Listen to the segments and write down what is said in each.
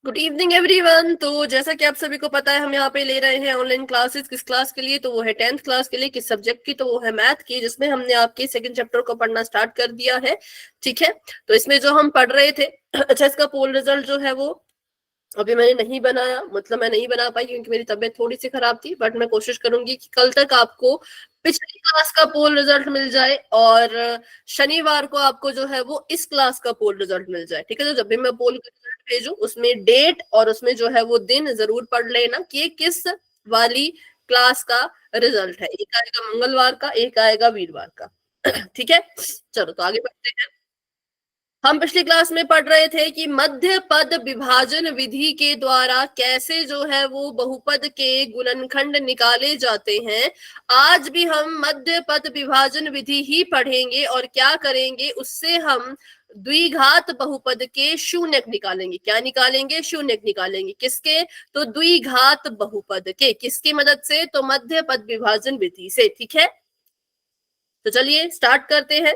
Good evening everyone. तो जैसा कि आप सभी को पता है, हम यहाँ पे ले रहे हैं ऑनलाइन क्लासेस। किस क्लास के लिए? तो वो है 10th क्लास के लिए। किस सब्जेक्ट की? तो वो है मैथ की, जिसमें हमने आपके सेकंड चैप्टर को पढ़ना स्टार्ट कर दिया है। ठीक है, तो इसमें जो हम पढ़ रहे थे, अच्छा, इसका पोल रिजल्ट जो है वो अभी मैंने नहीं बनाया, मतलब मैं नहीं बना पाई क्योंकि मेरी तबीयत थोड़ी सी खराब थी। बट मैं कोशिश करूंगी कि कल तक आपको पिछली क्लास का पोल रिजल्ट मिल जाए और शनिवार को आपको जो है वो इस क्लास का पोल रिजल्ट मिल जाए। ठीक है, तो जब भी मैं पोल का रिजल्ट भेजूं उसमें डेट और उसमें जो है वो दिन जरूर पढ़ लेना कि ये किस वाली क्लास का रिजल्ट है। एक आएगा मंगलवार का, एक आएगा वीरवार का। ठीक है, चलो तो आगे बढ़ते हैं। हम पिछली क्लास में पढ़ रहे थे कि मध्य पद विभाजन विधि के द्वारा कैसे जो है वो बहुपद के गुणनखंड निकाले जाते हैं। आज भी हम मध्य पद विभाजन विधि ही पढ़ेंगे और क्या करेंगे, उससे हम द्विघात बहुपद के शून्यक निकालेंगे। क्या निकालेंगे? शून्यक निकालेंगे। किसके? तो द्विघात बहुपद के। किसकी मदद से? तो मध्य पद विभाजन विधि से। ठीक है, तो चलिए स्टार्ट करते हैं।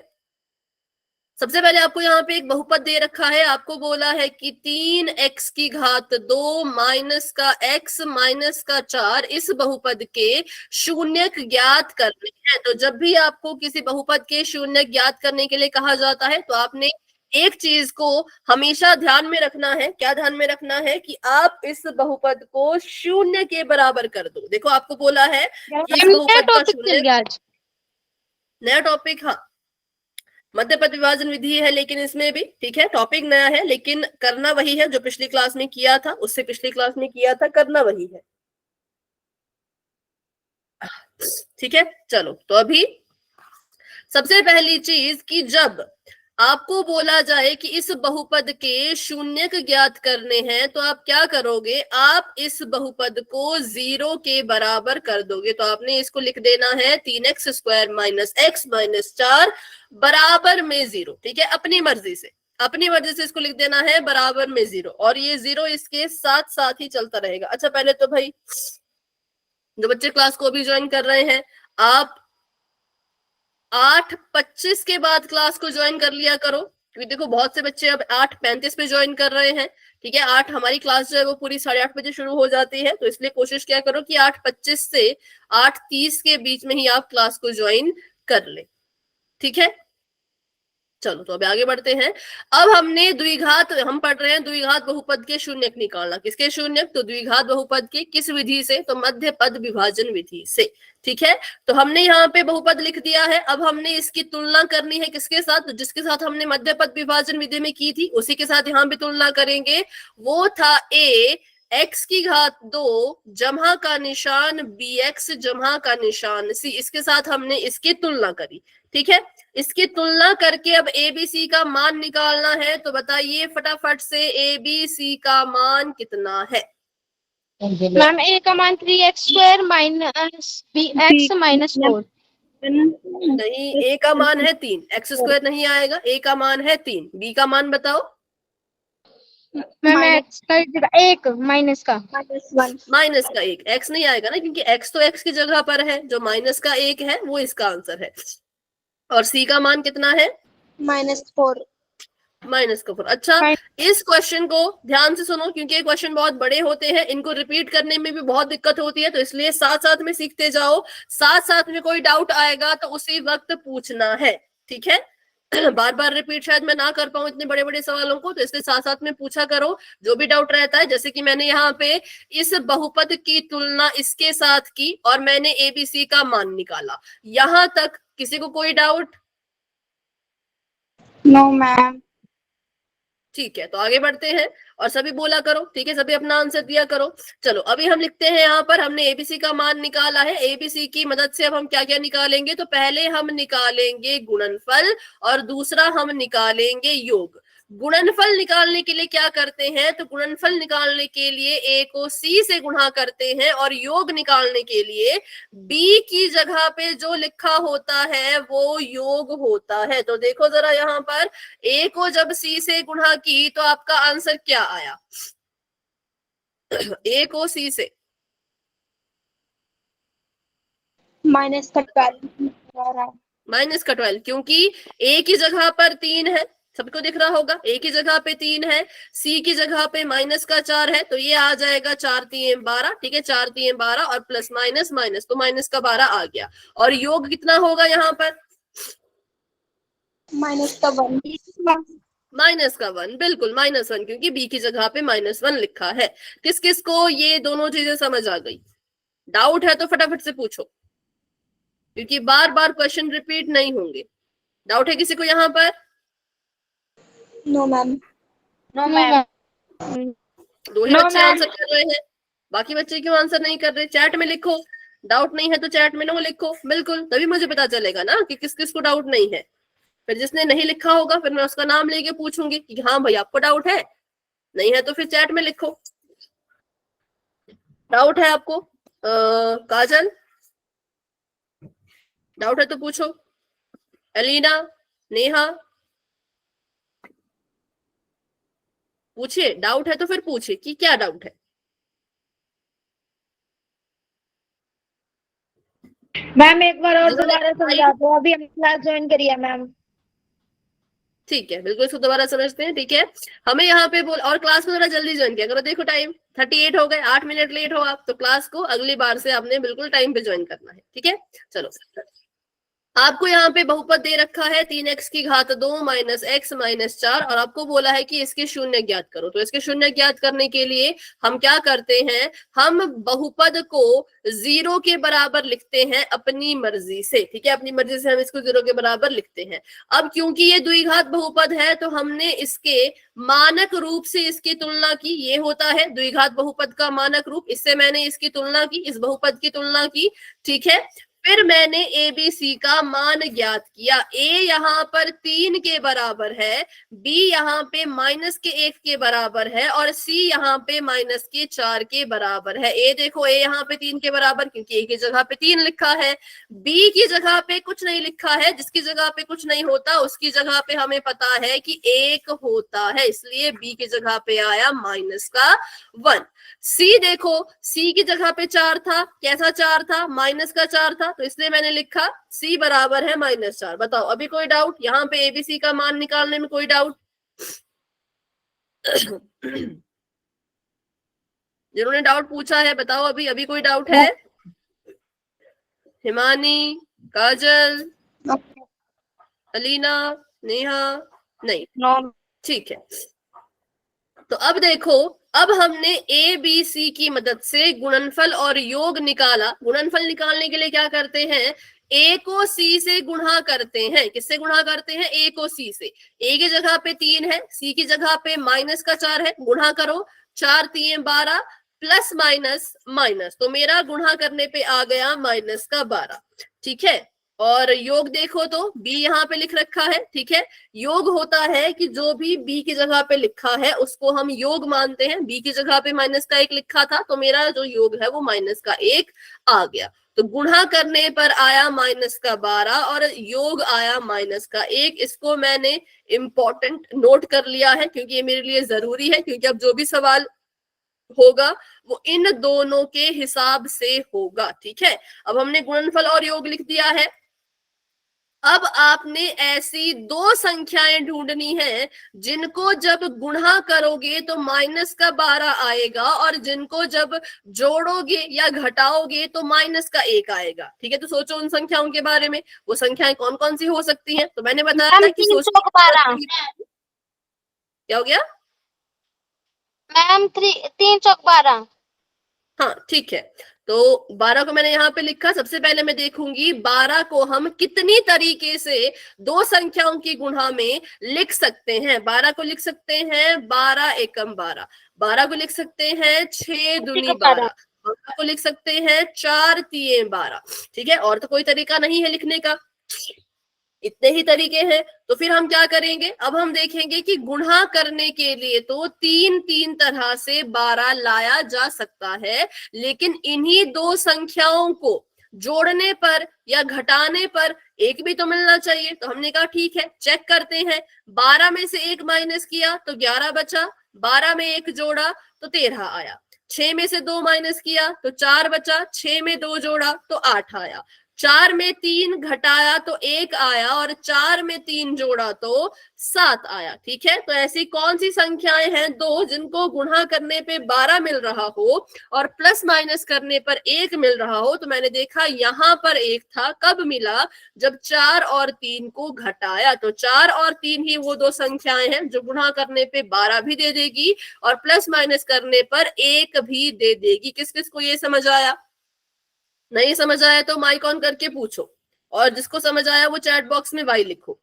सबसे पहले आपको यहाँ पे एक बहुपद दे रखा है। आपको बोला है कि 3x की घात 2 माइनस का x माइनस का 4 इस बहुपद के शून्यक ज्ञात करने हैं। तो जब भी आपको किसी बहुपद के शून्यक ज्ञात करने के लिए कहा जाता है तो आपने एक चीज को हमेशा ध्यान में रखना है। क्या ध्यान में रखना है? कि आप इस बहुपद को शून्य के बराबर कर दो। देखो, आपको बोला है कि इस बहुपद का शून्य, नया टॉपिक, हाँ, मध्य पद विभाजन विधि है लेकिन इसमें भी, ठीक है, टॉपिक नया है लेकिन करना वही है जो पिछली क्लास में किया था, उससे पिछली क्लास में किया था, करना वही है। ठीक है, चलो तो अभी सबसे पहली चीज कि जब आपको बोला जाए कि इस बहुपद के शून्यक ज्ञात करने हैं तो आप क्या करोगे? आप इस बहुपद को 0 के बराबर कर दोगे। तो आपने इसको लिख देना है 3x square minus x minus 4 बराबर में 0। ठीक है, अपनी मर्जी से, अपनी मर्जी से इसको लिख देना है बराबर में 0, और ये 0 इसके साथ साथ ही चलता रहेगा। अच्छा, पहले तो भाई जो बच्चे क्लास को भी ज्वाइन कर रहे हैं, आप 8:25 के बाद क्लास को ज्वाइन कर लिया करो, क्योंकि देखो बहुत से बच्चे अब 8:35 पे ज्वाइन कर रहे हैं। ठीक है, 8 हमारी क्लास जो है वो पूरी 8:30 बजे शुरू हो जाती है, तो इसलिए कोशिश क्या करो कि 8:25 से 8:30 के बीच में ही आप क्लास को ज्वाइन कर ले। ठीक है, चलो तो अभी आगे बढ़ते हैं। अब हमने द्विघात, हम पढ़ रहे हैं द्विघात बहुपद के शून्यक निकालना। किसके शून्यक? तो द्विघात बहुपद के। किस विधि से? तो मध्य पद विभाजन विधि से। ठीक है, तो हमने यहाँ पे बहुपद लिख दिया है। अब हमने इसकी तुलना करनी है किसके साथ? तो जिसके साथ हमने मध्य पद विभाजन विधि में की थी उसी के साथ यहाँ पे तुलना करेंगे। वो था a x की घात 2 जमा का निशान bx जमा का निशान c। इसके साथ हमने इसकी तुलना करी। ठीक है, इसकी तुलना करके अब एबीसी का मान निकालना है। तो बताइए फटाफट से, एबीसी का मान कितना है? मैम ए का मान 3x square minus b x minus 4। नहीं, ए का मान है 3, एक्स स्क्वायर नहीं आएगा। ए का मान है 3, बी का मान बताओ। मैम एक्स का एक माइनस का माइनस का 1, एक्स नहीं आएगा ना, क्योंकि एक्स तो एक्स की जगह पर है। जो माइनस का 1 है वो इसका आंसर है। और सी का मान कितना है? -4। -4। अच्छा, इस क्वेश्चन को ध्यान से सुनो क्योंकि ये क्वेश्चन बहुत बड़े होते हैं, इनको रिपीट करने में भी बहुत दिक्कत होती है, तो इसलिए साथ साथ में सीखते जाओ। साथ साथ में कोई डाउट आएगा तो उसी वक्त पूछना है। ठीक है, बार बार रिपीट शायद मैं ना कर पाऊं इतने बड़े बड़े सवालों को, तो इसलिए साथ साथ में पूछा करो जो भी डाउट रहता है। जैसे कि मैंने यहाँ पे इस बहुपद की तुलना इसके साथ की और मैंने एबीसी का मान निकाला। यहां तक किसी को कोई डाउट? No ma'am. ठीक है, तो आगे बढ़ते हैं और सभी बोला करो। ठीक है, सभी अपना आंसर दिया करो। चलो अभी हम लिखते हैं, यहाँ पर हमने एबीसी का मान निकाला है। एबीसी की मदद से अब हम क्या क्या निकालेंगे? तो पहले हम निकालेंगे गुणनफल और दूसरा हम निकालेंगे योग। गुणनफल निकालने के लिए क्या करते हैं? तो गुणनफल निकालने के लिए ए को सी से गुणा करते हैं और योग निकालने के लिए बी की जगह पे जो लिखा होता है वो योग होता है। तो देखो जरा यहाँ पर, ए को जब सी से गुणा की तो आपका आंसर क्या आया? ए को सी से -12। -12, क्योंकि ए की जगह पर 3 है। सबको दिख रहा होगा, ए की जगह पे 3 है, सी की जगह पे माइनस का 4 है, तो ये आ जाएगा 4 3 12, ठीक है, 4 3 12 और प्लस माइनस माइनस, तो माइनस का 12 आ गया। और योग कितना होगा यहाँ पर? माइनस का 1। माइनस का 1, बिल्कुल -1, क्योंकि बी की जगह पे -1 लिखा है। किस किस को ये दोनों चीजें समझ आ गई? डाउट है तो फटाफट से पूछो, क्योंकि बार बार क्वेश्चन रिपीट नहीं होंगे। डाउट है किसी को यहाँ पर? No ma'am. No ma'am. दो ही बच्चे आंसर कर रहे हैं, बाकी बच्चे क्यों आंसर नहीं कर रहे? चैट में लिखो, डाउट नहीं है तो चैट में नो लिखो, बिल्कुल, तभी मुझे पता चलेगा ना कि किस किस को डाउट नहीं है। फिर जिसने नहीं लिखा होगा फिर मैं उसका नाम लेके पूछूंगी कि हाँ भाई आपको डाउट है, नहीं है तो फिर चैट में लिखो। डाउट है आपको? काजल, डाउट है तो पूछो। एलिना, नेहा, पूछिए, डाउट है तो फिर पूछिए कि क्या डाउट है। मैम एक बार और दोबारा समझा दो, अभी हम क्लास ज्वाइन करी है मैम। ठीक है, बिल्कुल इसको दोबारा समझते हैं, ठीक है। हमें यहाँ पे बोल, और क्लास को थोड़ा जल्दी ज्वाइन किया करो, देखो टाइम 38 हो गए, 8 मिनट लेट हो आप तो क्लास को अगली बार से आपने बिल्कुल टाइम पे ज्वाइन करना है, ठीक है। चलो, आपको यहाँ पे बहुपद दे रखा है 3x की घात 2 माइनस x माइनस 4, और आपको बोला है कि इसके शून्य ज्ञात करो। तो इसके शून्य ज्ञात करने के लिए हम क्या करते हैं, हम बहुपद को 0 के बराबर लिखते हैं अपनी मर्जी से, ठीक है, अपनी मर्जी से हम इसको 0 के बराबर लिखते हैं। अब क्योंकि ये द्विघात बहुपद है तो हमने इसके मानक रूप से इसकी तुलना की, ये होता है द्विघात बहुपद का मानक रूप, इससे मैंने इसकी तुलना की, इस बहुपद की तुलना की, ठीक है। फिर मैंने ए बी सी का मान ज्ञात किया। ए यहाँ पर 3 के बराबर है, बी यहाँ पे -1 के बराबर है, और सी यहाँ पे -4 के बराबर है। ए देखो, ए यहाँ पे 3 के बराबर, क्योंकि ए की जगह पे 3 लिखा है, बी की जगह पे कुछ नहीं लिखा है, जिसकी जगह पे कुछ नहीं होता उसकी जगह पे हमें पता है कि 1 होता है, इसलिए बी की जगह पे आया -1। सी देखो, सी की जगह पे 4 था, कैसा 4 था? -4 था, तो इसलिए मैंने लिखा सी बराबर है -4। बताओ अभी कोई डाउट? यहाँ पे एबीसी का मान निकालने में कोई डाउट? जिन्होंने डाउट पूछा है बताओ, अभी अभी कोई डाउट है? हिमानी, काजल, अलीना, नेहा? नहीं, ठीक है। तो अब देखो, अब हमने ए बी सी की मदद से गुणनफल और योग निकाला। गुणनफल निकालने के लिए क्या करते हैं, ए को सी से गुणा करते हैं। किससे गुणा करते हैं? ए को सी से। ए की जगह पे 3 है, सी की जगह पे -4 है, गुणा करो, 4 3 12 प्लस माइनस माइनस, तो मेरा गुणा करने पे आ गया -12, ठीक है। और योग देखो तो बी यहाँ पे लिख रखा है, ठीक है। योग होता है कि जो भी बी की जगह पे लिखा है उसको हम योग मानते हैं। बी की जगह पे -1 लिखा था, तो मेरा जो योग है वो -1 आ गया। तो गुणा करने पर आया -12 और योग आया -1। इसको मैंने इंपॉर्टेंट नोट कर लिया है क्योंकि ये मेरे लिए जरूरी है, क्योंकि अब जो भी सवाल होगा वो इन दोनों के हिसाब से होगा, ठीक है। अब हमने गुणनफल और योग लिख दिया है। अब आपने ऐसी 2 संख्याएं ढूंढनी है जिनको जब गुणा करोगे तो -12 आएगा, और जिनको जब जोड़ोगे या घटाओगे तो -1 आएगा, ठीक है। तो सोचो उन संख्याओं के बारे में, वो संख्याएं कौन कौन सी हो सकती हैं। तो मैंने बताया था कि क्या हो गया मैम? 3 चौक 12। हाँ, ठीक है। तो 12 को मैंने यहाँ पे लिखा। सबसे पहले मैं देखूंगी 12 को हम कितनी तरीके से 2 संख्याओं की गुणा में लिख सकते हैं। 12 को लिख सकते हैं 12 एकम 12, 12 को लिख सकते हैं 6 दूनी 12, 12 को लिख सकते हैं 4 तिये 12, ठीक है। और तो कोई तरीका नहीं है लिखने का, इतने ही तरीके हैं। तो फिर हम क्या करेंगे, अब हम देखेंगे कि गुणा करने के लिए तो 3 तरह से 12 लाया जा सकता है, लेकिन इन्हीं 2 संख्याओं को जोड़ने पर या घटाने पर 1 भी तो मिलना चाहिए। तो हमने कहा ठीक है, चेक करते हैं। 12 में से 1 माइनस किया तो 11 बचा, 12 में 1 जोड़ा तो 13 आया, 6 में से 2 माइनस किया तो 4 बचा, 6 में 2 जोड़ा तो 8 आया। 4 में 3 घटाया तो 1 आया और 4 में 3 जोड़ा तो 7 आया। ठीक है, तो ऐसी कौन सी संख्याएं हैं दो जिनको गुणा करने पे 12 मिल रहा हो और प्लस माइनस करने पर 1 मिल रहा हो? तो मैंने देखा यहां पर 1 था, कब मिला? जब 4 और 3 को घटाया। तो 4 और 3 ही वो दो संख्याएं हैं जो गुणा करने पे 12 भी दे देगी और प्लस माइनस करने पर 1 भी दे देगी। किस किस को ये समझ आया? नहीं समझ आया तो माइक ऑन करके पूछो, और जिसको समझ आया वो चैट बॉक्स में वाई लिखो।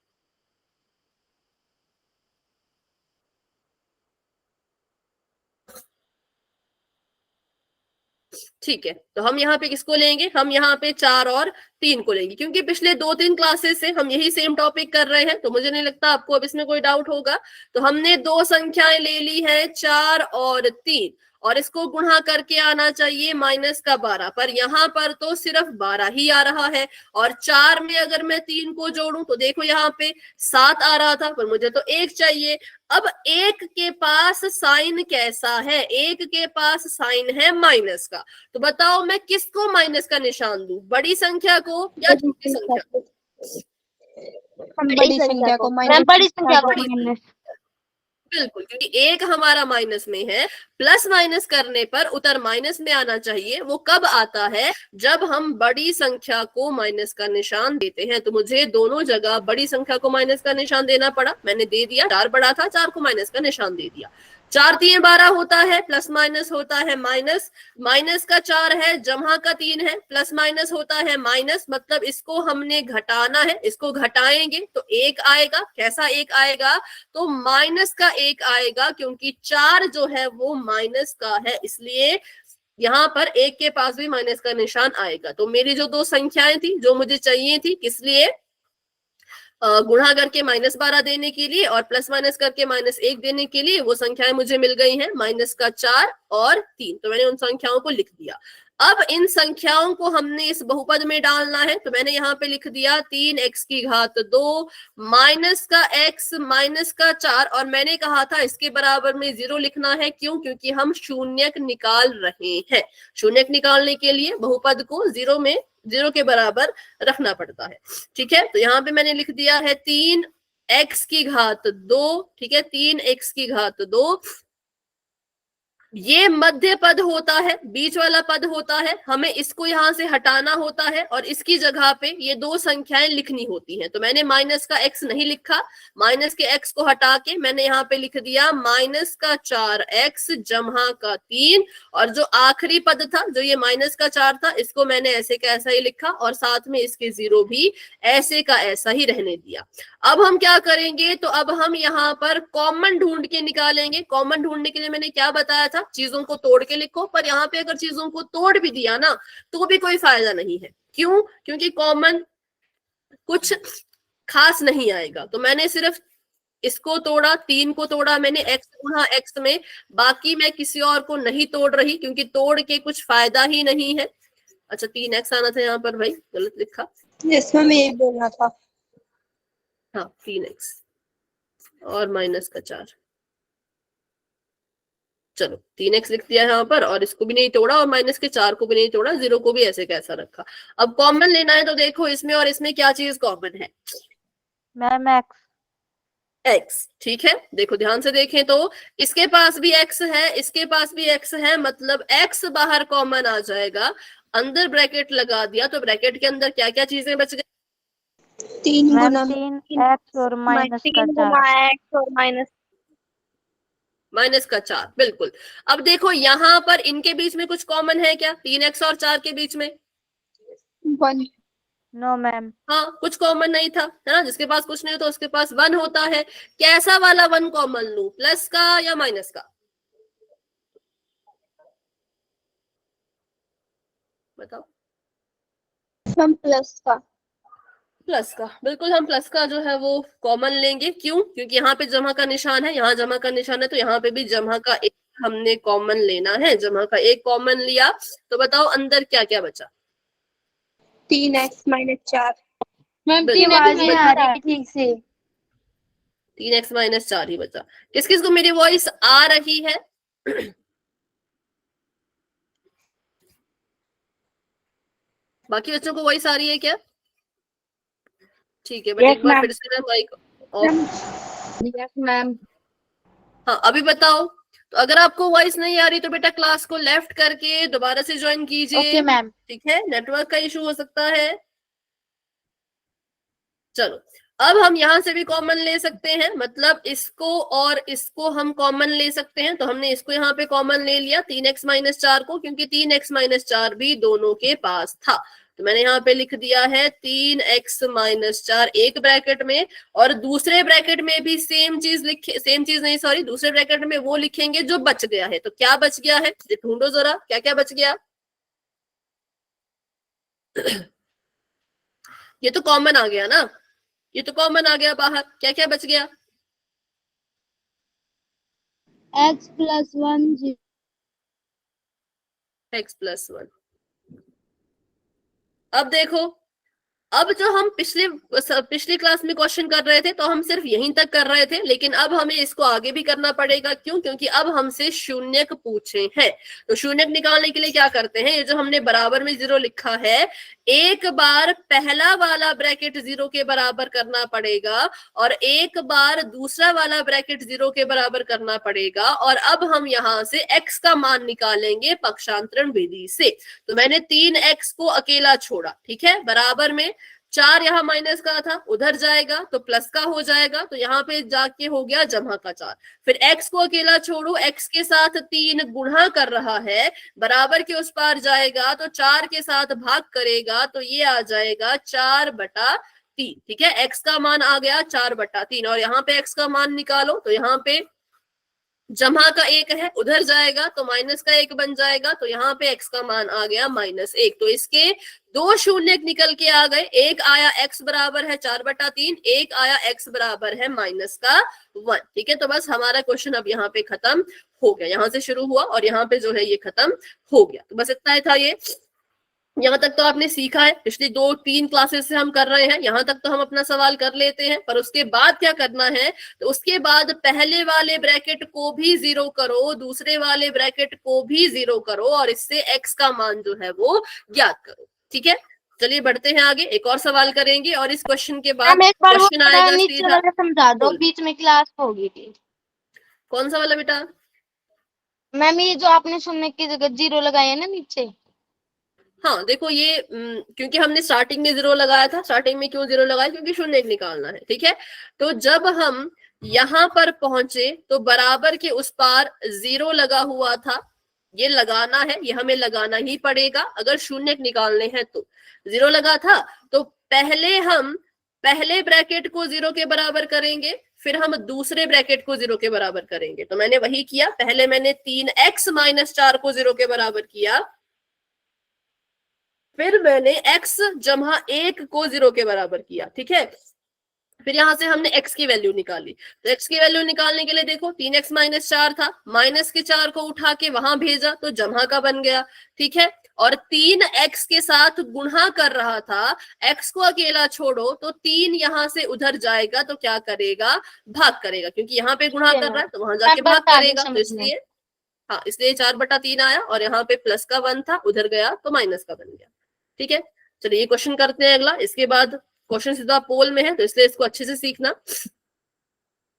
ठीक है, तो हम यहाँ पे किसको लेंगे? हम यहाँ पे 4 और 3 को लेंगे, क्योंकि पिछले 2-3 क्लासेस से हम यही सेम टॉपिक कर रहे हैं, तो मुझे नहीं लगता आपको अब इसमें कोई डाउट होगा। तो हमने दो संख्याएं ले ली है 4 और 3, और इसको गुणा करके आना चाहिए माइनस का 12, पर यहाँ पर तो सिर्फ 12 ही आ रहा है। और 4 में अगर मैं 3 को जोड़ूं तो देखो यहाँ पे 7 आ रहा था, पर मुझे तो 1 चाहिए। अब 1 के पास साइन कैसा है? 1 के पास साइन है माइनस का। तो बताओ मैं किसको माइनस का निशान दूं, बड़ी संख्या को या छोटी संख्या को? हम बड़ी संख्या को मैम बड़ी संख्या को बड़ी माइनस। बिल्कुल, क्योंकि 1 हमारा माइनस में है, प्लस माइनस करने पर उत्तर माइनस में आना चाहिए। वो कब आता है? जब हम बड़ी संख्या को माइनस का निशान देते हैं। तो मुझे दोनों जगह बड़ी संख्या को माइनस का निशान देना पड़ा, मैंने दे दिया। 4 बड़ा था, 4 को माइनस का निशान दे दिया। 4 3 12 होता है, प्लस माइनस होता है माइनस, माइनस का 4 है, जमा का 3 है, प्लस माइनस होता है माइनस, मतलब इसको हमने घटाना है, इसको घटाएंगे तो 1 आएगा। कैसा 1 आएगा? तो माइनस का 1 आएगा, क्योंकि 4 जो है वो माइनस का है, इसलिए यहाँ पर 1 के पास भी माइनस का निशान आएगा। तो मेरी जो दो संख्याएं थी जो मुझे चाहिए थी, किस लिए? गुणा करके -12 देने के लिए और प्लस माइनस करके -1 देने के लिए, वो संख्याएं मुझे मिल गई हैं, माइनस का 4 और 3। तो मैंने उन संख्याओं को लिख दिया। अब इन संख्याओं को हमने इस बहुपद में डालना है, तो मैंने यहाँ पे लिख दिया 3x की घात 2 माइनस का x माइनस का 4, और मैंने कहा था इसके बराबर में 0 लिखना है। क्यों? क्योंकि हम शून्यक निकाल रहे हैं। शून्यक निकालने के लिए बहुपद को 0 के बराबर रखना पड़ता है। ठीक है, तो यहाँ पे मैंने लिख दिया है 3x की घात 2। ठीक है, 3x की घात 2, ये मध्य पद होता है, बीच वाला पद होता है, हमें इसको यहां से हटाना होता है और इसकी जगह पे ये दो संख्याएं लिखनी होती हैं। तो मैंने माइनस का x नहीं लिखा, माइनस के x को हटा के मैंने यहाँ पे लिख दिया माइनस का 4x जमा का 3, और जो आखिरी पद था, जो ये माइनस का 4 था, इसको मैंने ऐसे का ऐसा ही लिखा और साथ में इसके 0 भी ऐसे का ऐसा ही रहने दिया। अब हम क्या करेंगे? तो अब हम यहाँ पर कॉमन ढूंढ के निकालेंगे। कॉमन ढूंढने के लिए मैंने क्या बताया था? चीजों को तोड़ के लिखो, पर यहाँ पे अगर चीजों को तोड़ भी दिया ना तो भी कोई फायदा नहीं है। क्यों? क्योंकि कॉमन कुछ खास नहीं आएगा। तो मैंने सिर्फ इसको तोड़ा, 3 को तोड़ा मैंने, x गुणा x में, बाकी मैं किसी और को नहीं तोड़ रही, क्योंकि तोड़ के कुछ फायदा ही नहीं है। अच्छा, 3x आना था यहाँ पर, भाई गलत लिखा। इसमें मैं यही बोलना था। हाँ, 3x और माइनस का 4। चलो 3x लिख दिया यहाँ पर, और इसको भी नहीं तोड़ा और माइनस के 4 को भी नहीं तोड़ा, 0 को भी ऐसे कैसा रखा। अब कॉमन लेना है, तो देखो इसमें और इसमें क्या चीज कॉमन है? Ma'am x। ठीक है, देखो ध्यान से देखें तो इसके पास भी x है, इसके पास भी x है, मतलब x बाहर कॉमन आ जाएगा। अंदर ब्रैकेट लगा दिया तो ब्रैकेट के अंदर क्या क्या चीजें बच गई? 3 गुना 3x और माइनस का 4। x और माइनस का 4, बिल्कुल। अब देखो यहाँ पर इनके बीच में कुछ कॉमन है क्या? 3x और 4 के बीच में? 1। No ma'am. हाँ, कुछ कॉमन नहीं था, है ना? जिसके पास कुछ नहीं होता उसके पास 1 होता है। कैसा वाला 1 कॉमन लूं, प्लस का या माइनस का? बताओ। हम प्लस का। प्लस का, बिल्कुल, हम प्लस का जो है वो कॉमन लेंगे। क्यों? क्योंकि यहाँ पे जमा का निशान है, यहाँ जमा का निशान है, तो यहाँ पे भी जमा का 1 हमने कॉमन लेना है। जमा का 1 कॉमन लिया तो बताओ अंदर क्या क्या बचा? 3x minus 4। मैम बिल्कुल, आवाज नहीं आ रही ठीक से। 3x माइनस 4 ही बचा। किस किस को मेरी वॉइस आ रही है? बाकी बच्चों को वॉइस आ रही है क्या? ठीक है, बट एक बार फिर से मैं माइक ऑफ। Yes ma'am. हाँ, अभी बताओ। तो अगर आपको वॉइस नहीं आ रही तो बेटा क्लास को लेफ्ट करके दोबारा से ज्वाइन कीजिए। Okay ma'am. ठीक है, नेटवर्क का इशू हो सकता है। चलो, अब हम यहां से भी कॉमन ले सकते हैं, मतलब इसको और इसको हम कॉमन ले सकते हैं। तो हमने इसको यहाँ पे कॉमन ले लिया 3x-4 को, क्योंकि 3x-4 भी दोनों के पास था। तो मैंने यहाँ पे लिख दिया है 3x-4 एक ब्रैकेट में, और दूसरे ब्रैकेट में भी सेम चीज लिखे, सेम चीज नहीं सॉरी, दूसरे ब्रैकेट में वो लिखेंगे जो बच गया है। तो क्या बच गया है ढूंढो जरा, क्या क्या बच गया। ये तो कॉमन आ गया ना, ये तो कॉमन आ गया बाहर। क्या क्या बच गया? x+1 x+1। अब देखो, अब जो हम पिछली क्लास में क्वेश्चन कर रहे थे तो हम सिर्फ यहीं तक कर रहे थे, लेकिन अब हमें इसको आगे भी करना पड़ेगा। क्यों? क्योंकि अब हमसे शून्यक पूछे हैं। तो शून्यक निकालने के लिए क्या करते हैं, ये जो हमने बराबर में 0 लिखा है, एक बार पहला वाला ब्रैकेट 0 के बराबर करना पड़ेगा और एक बार दूसरा वाला ब्रैकेट 0 के बराबर करना पड़ेगा। और अब हम यहाँ से x का मान निकालेंगे पक्षांतरण विधि से। तो मैंने 3x को अकेला छोड़ा, ठीक है, बराबर में 4 यहाँ माइनस का था, उधर जाएगा तो प्लस का हो जाएगा, तो यहाँ पे जाके हो गया जमा का 4। फिर x को अकेला छोड़ो, x के साथ 3 गुणा कर रहा है, बराबर के उस पार जाएगा तो 4 के साथ भाग करेगा, तो ये आ जाएगा 4/3। ठीक है, x का मान आ गया 4/3। और यहाँ पे x का मान निकालो, तो यहाँ पे जमा का 1 है, उधर जाएगा तो माइनस का 1 बन जाएगा, तो यहाँ पे x का मान आ गया -1। तो इसके दो शून्य निकल के आ गए, एक आया x बराबर है 4/3, एक आया x बराबर है -1। ठीक है, तो बस हमारा क्वेश्चन अब यहाँ पे खत्म हो गया। यहाँ से शुरू हुआ और यहाँ पे जो है ये खत्म हो गया। तो बस इतना ही था ये। यहाँ तक तो आपने सीखा है, पिछली 2-3 क्लासेस से हम कर रहे हैं, यहाँ तक तो हम अपना सवाल कर लेते हैं। पर उसके बाद क्या करना है, तो उसके बाद पहले वाले ब्रैकेट को भी 0 करो, दूसरे वाले ब्रैकेट को भी 0 करो, और इससे x का मान जो है वो ज्ञात करो। ठीक है, चलिए बढ़ते हैं आगे, एक और सवाल करेंगे और इस क्वेश्चन के बाद क्वेश्चन आएगा सीधा। समझा दो, बीच में क्लास होगी थी। कौन सा वाला बेटा? मैम ये जो आपने शून्य की जगह 0 लगाए है ना नीचे। हाँ देखो, ये क्योंकि हमने स्टार्टिंग में 0 लगाया था। स्टार्टिंग में क्यों 0 लगाया? क्योंकि शून्य निकालना है। ठीक है, तो जब हम यहाँ पर पहुंचे तो बराबर के उस पार 0 लगा हुआ था, ये लगाना है, ये हमें लगाना ही पड़ेगा अगर शून्य निकालने हैं। तो 0 लगा था, तो पहले हम पहले ब्रैकेट को 0 के बराबर करेंगे, फिर हम दूसरे ब्रैकेट को 0 के बराबर करेंगे। तो मैंने वही किया, पहले मैंने 3x-4 को 0 के बराबर किया, फिर मैंने x जमा 1 को 0 के बराबर किया। ठीक है, फिर यहां से हमने x की वैल्यू निकाली। तो x की वैल्यू निकालने के लिए देखो, 3x-4 था, माइनस के 4 को उठा के वहां भेजा तो जमा का बन गया। ठीक है, और 3x के साथ गुणा कर रहा था, x को अकेला छोड़ो तो 3 यहां से उधर जाएगा तो क्या करेगा, भाग करेगा, क्योंकि यहाँ पे गुणा कर रहा है तो वहां जाके भाग करेगा। तो इसलिए हाँ, इसलिए 4/3 आया, और यहाँ पे प्लस का 1 था, उधर गया तो माइनस का बन गया। ठीक है, चलिए ये क्वेश्चन करते हैं अगला। इसके बाद क्वेश्चन सीधा पोल में है, तो इसलिए इसको अच्छे से सीखना।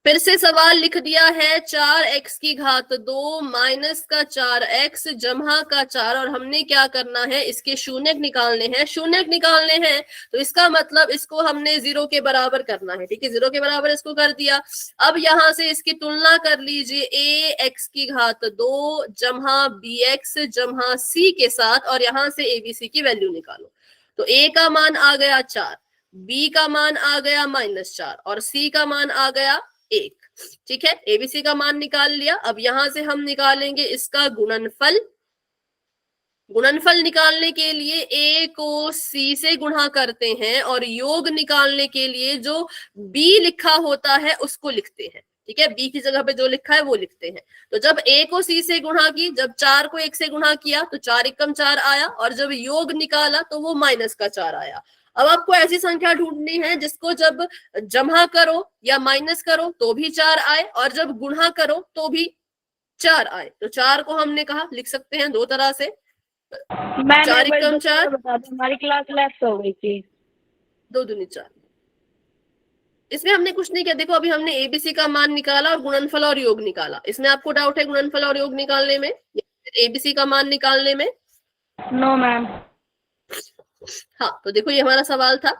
फिर से सवाल लिख दिया है, 4x की घात 2 माइनस का 4x जमा का 4, और हमने क्या करना है, इसके शून्यक निकालने हैं। शून्यक निकालने हैं तो इसका मतलब इसको हमने 0 के बराबर करना है। ठीक है, 0 के बराबर इसको कर दिया। अब यहां से इसकी तुलना कर लीजिए, ax की घात 2 जमा bx जमा c के साथ, और यहां से abc की वैल्यू निकालो। तो a का मान आ गया 4, b का मान आ गया -4, और c का मान आ गया 1। ठीक है, एबीसी का मान निकाल लिया। अब यहां से हम निकालेंगे इसका गुणनफल। गुणनफल निकालने के लिए a को c से गुणा करते हैं, और योग निकालने के लिए जो b लिखा होता है उसको लिखते हैं। ठीक है, b की जगह पे जो लिखा है वो लिखते हैं। तो जब a को c से गुणा की, जब 4 को 1 से गुणा किया तो 4 एकम 4 आया, और जब योग निकाला तो वो माइनस का 4 आया। अब आपको ऐसी संख्या ढूंढनी है जिसको जब जमा करो या माइनस करो तो भी 4 आए, और जब गुणा करो तो भी 4 आए। तो 4 को हमने कहा लिख सकते हैं दो तरह से। मैम 4 एक बार एकम 4, बता दो, हमारी क्लास लेफ्ट हो गई थी। 2 दूनी 4। इसमें हमने कुछ नहीं किया, देखो अभी हमने एबीसी का मान निकाला और गुणनफल और योग निकाला। इसमें आपको डाउट है गुणनफल और योग निकालने में, एबीसी का मान निकालने में? No ma'am. हाँ, तो देखो ये हमारा सवाल था,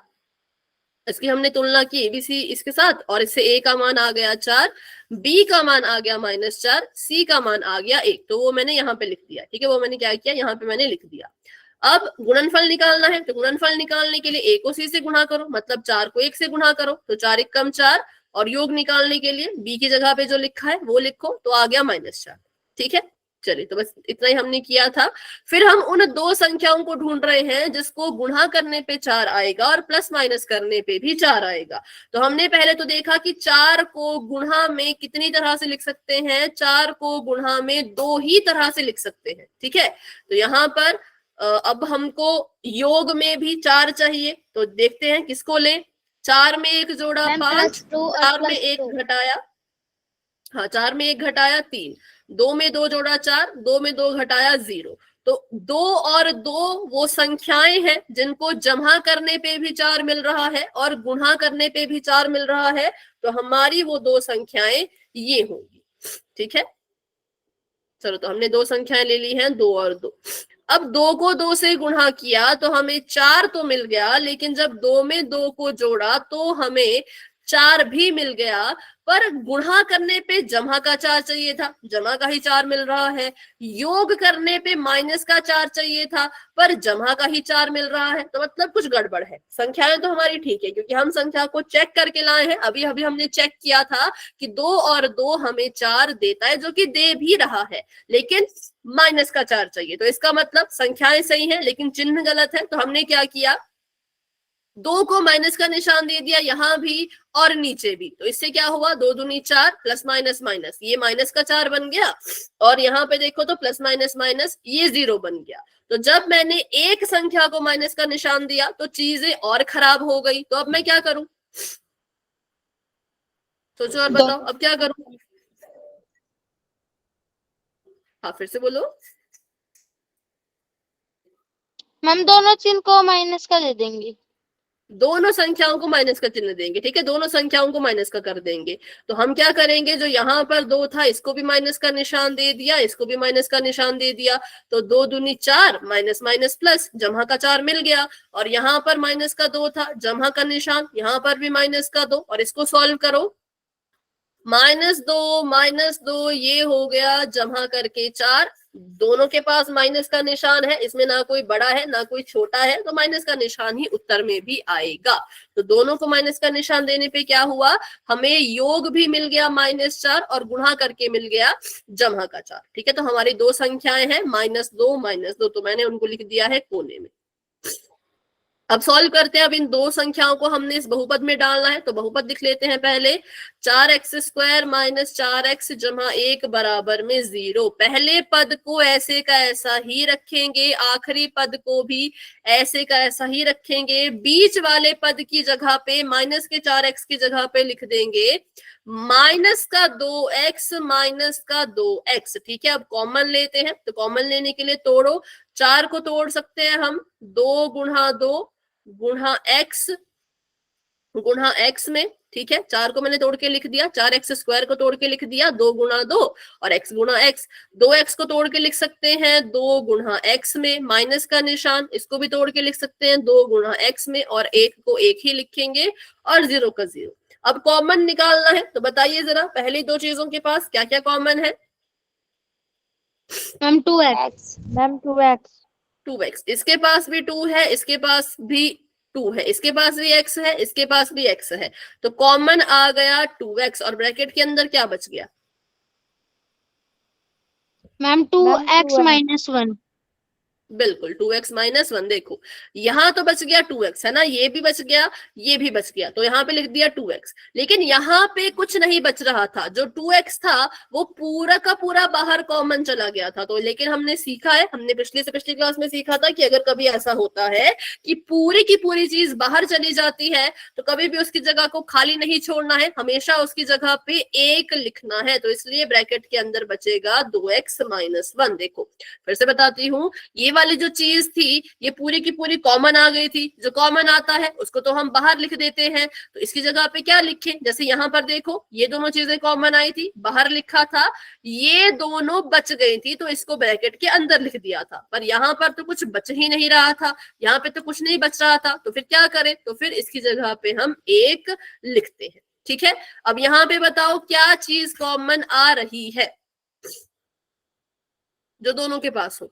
इसकी हमने तुलना की एबीसी इसके साथ, और इससे ए का मान आ गया 4, बी का मान आ गया -4, सी का मान आ गया 1। तो वो मैंने यहाँ पे लिख दिया, ठीक है, वो मैंने क्या किया, यहाँ पे मैंने लिख दिया। अब गुणनफल निकालना है, तो गुणनफल निकालने के लिए ए को सी से गुणा करो, मतलब 4 को 1 से गुणा करो, तो 4 एकम 4। और योग निकालने के लिए बी की जगह पे जो लिखा है वो लिखो, तो आ गया -4। ठीक है, चलिए, तो बस इतना ही हमने किया था। फिर हम उन दो संख्याओं को ढूंढ रहे हैं जिसको गुणा करने पे 4 आएगा और प्लस माइनस करने पे भी 4 आएगा। तो हमने पहले तो देखा कि 4 को गुणा में कितनी तरह से लिख सकते हैं, 4 को गुणा में 2 ही तरह से लिख सकते हैं। ठीक है, तो यहाँ पर अब हमको योग में भी 4 चाहिए, तो देखते हैं किसको लें। 4 में 1 जोड़ा 5, 4 में 1 घटाया, हाँ 4 में 1 घटाया 3, 2 में 2 जोड़ा 4, 2 में 2 घटाया 0। तो 2 और 2 वो संख्याएं हैं जिनको जमा करने पे भी 4 मिल रहा है और गुणा करने पे भी 4 मिल रहा है, तो हमारी वो 2 संख्याएं ये होंगी। ठीक है, चलो, तो हमने 2 संख्याएं ले ली हैं, 2 और 2। अब 2 को 2 से गुणा किया तो हमें 4 तो मिल गया, लेकिन जब 2 में 2 को जोड़ा तो हमें 4 भी मिल गया, पर गुणा करने पे जमा का 4 चाहिए था, जमा का ही 4 मिल रहा है। योग करने पे माइनस का 4 चाहिए था, पर जमा का ही 4 मिल रहा है। तो मतलब कुछ गड़बड़ है। संख्याएं तो हमारी ठीक है, क्योंकि हम संख्या को चेक करके लाए हैं। अभी अभी हमने चेक किया था कि 2 और 2 हमें 4 देता है, जो कि दे भी रहा है, लेकिन माइनस का 4 चाहिए। तो इसका मतलब संख्याएं सही है लेकिन चिन्ह गलत है। तो हमने क्या किया, 2 को माइनस का निशान दे दिया यहाँ भी और नीचे भी। तो इससे क्या हुआ, 2 दूनी 4, प्लस माइनस माइनस, ये माइनस का 4 बन गया, और यहाँ पे देखो तो प्लस माइनस माइनस, ये 0 बन गया। तो जब मैंने एक संख्या को माइनस का निशान दिया तो चीजें और खराब हो गई। तो अब मैं क्या करूं, सोचो और बताओ, अब क्या करूं? हाँ, फिर से बोलो। मैम दोनों चिन्ह को माइनस का दे देंगे। दोनों संख्याओं को माइनस का चिन्ह देंगे, ठीक है, दोनों संख्याओं को माइनस का कर देंगे। तो हम क्या करेंगे, जो यहाँ पर 2 था इसको भी माइनस का निशान दे दिया, इसको भी माइनस का निशान दे दिया। तो 2 दूनी 4, माइनस माइनस प्लस, जमा का 4 मिल गया। और यहाँ पर माइनस का 2 था, जमा का निशान, यहाँ पर भी माइनस का 2, और इसको सॉल्व करो, -2 ये हो गया जमा करके 4। दोनों के पास माइनस का निशान है, इसमें ना कोई बड़ा है ना कोई छोटा है, तो माइनस का निशान ही उत्तर में भी आएगा। तो दोनों को माइनस का निशान देने पे क्या हुआ, हमें योग भी मिल गया -4 और गुणा करके मिल गया जमा का 4। ठीक है, तो हमारी 2 संख्याएं हैं -2, तो मैंने उनको लिख दिया है कोने में। अब सॉल्व करते हैं। अब इन 2 संख्याओं को हमने इस बहुपद में डालना है, तो बहुपद लिख लेते हैं पहले। 4x² - 4x जमा 1 बराबर में 0। पहले पद को ऐसे का ऐसा ही रखेंगे, आखिरी पद को भी ऐसे का ऐसा ही रखेंगे। बीच वाले पद की जगह पे माइनस के 4x की जगह पे लिख देंगे माइनस का 2x माइनस का 2x। ठीक है, अब कॉमन लेते हैं, तो कॉमन लेने के लिए तोड़ो। 4 को तोड़ सकते हैं हम 2 गुणा 2 गुणा x में। ठीक है, 4 को मैंने तोड़ के लिख दिया, 4x² को तोड़ के लिख दिया 2 गुणा 2 और x गुणा x। 2x को तोड़ के लिख सकते हैं 2 गुणा x में, माइनस का निशान, इसको भी तोड़ के लिख सकते हैं 2 गुणा x में, और 1 को 1 ही लिखेंगे और 0 का 0। अब कॉमन निकालना है, तो बताइए जरा, पहली 2 चीजों के पास क्या क्या कॉमन है? Ma'am 2x। Ma'am 2x। 2x, इसके पास भी 2 है, इसके पास भी 2 है, इसके पास भी x है, इसके पास भी x है। तो कॉमन आ गया 2x, और ब्रैकेट के अंदर क्या बच गया? Ma'am 2x - 1। बिल्कुल 2x - 1। देखो यहाँ तो बच गया 2x, है ना, ये भी बच गया, ये भी बच गया, तो यहाँ पे लिख दिया 2x। लेकिन यहाँ पे कुछ नहीं बच रहा था, जो 2x था वो पूरा का पूरा बाहर कॉमन चला गया था। तो लेकिन हमने सीखा है, हमने पिछली से पिछली क्लास में सीखा था कि अगर कभी ऐसा होता है कि पूरी की पूरी चीज बाहर चली जाती है, तो कभी भी उसकी जगह को खाली नहीं छोड़ना है, हमेशा उसकी जगह पे 1 लिखना है। तो इसलिए ब्रैकेट के अंदर बचेगा 2x - 1। देखो फिर से बताती हूँ, ये वाली जो चीज थी ये पूरी की पूरी कॉमन आ गई थी। जो कॉमन आता है उसको तो हम बाहर लिख देते हैं, तो इसकी जगह पे क्या लिखें, जैसे यहाँ पर देखो ये दोनों चीजें कॉमन आई थी, बाहर लिखा था, ये दोनों बच गई थी तो इसको ब्रैकेट के अंदर लिख दिया था। पर यहाँ पर तो कुछ बच ही नहीं रहा था, यहाँ पे तो कुछ नहीं बच रहा था, तो फिर क्या करें, तो फिर इसकी जगह पे हम 1 लिखते हैं। ठीक है, अब यहाँ पे बताओ क्या चीज कॉमन आ रही है जो दोनों के पास हो,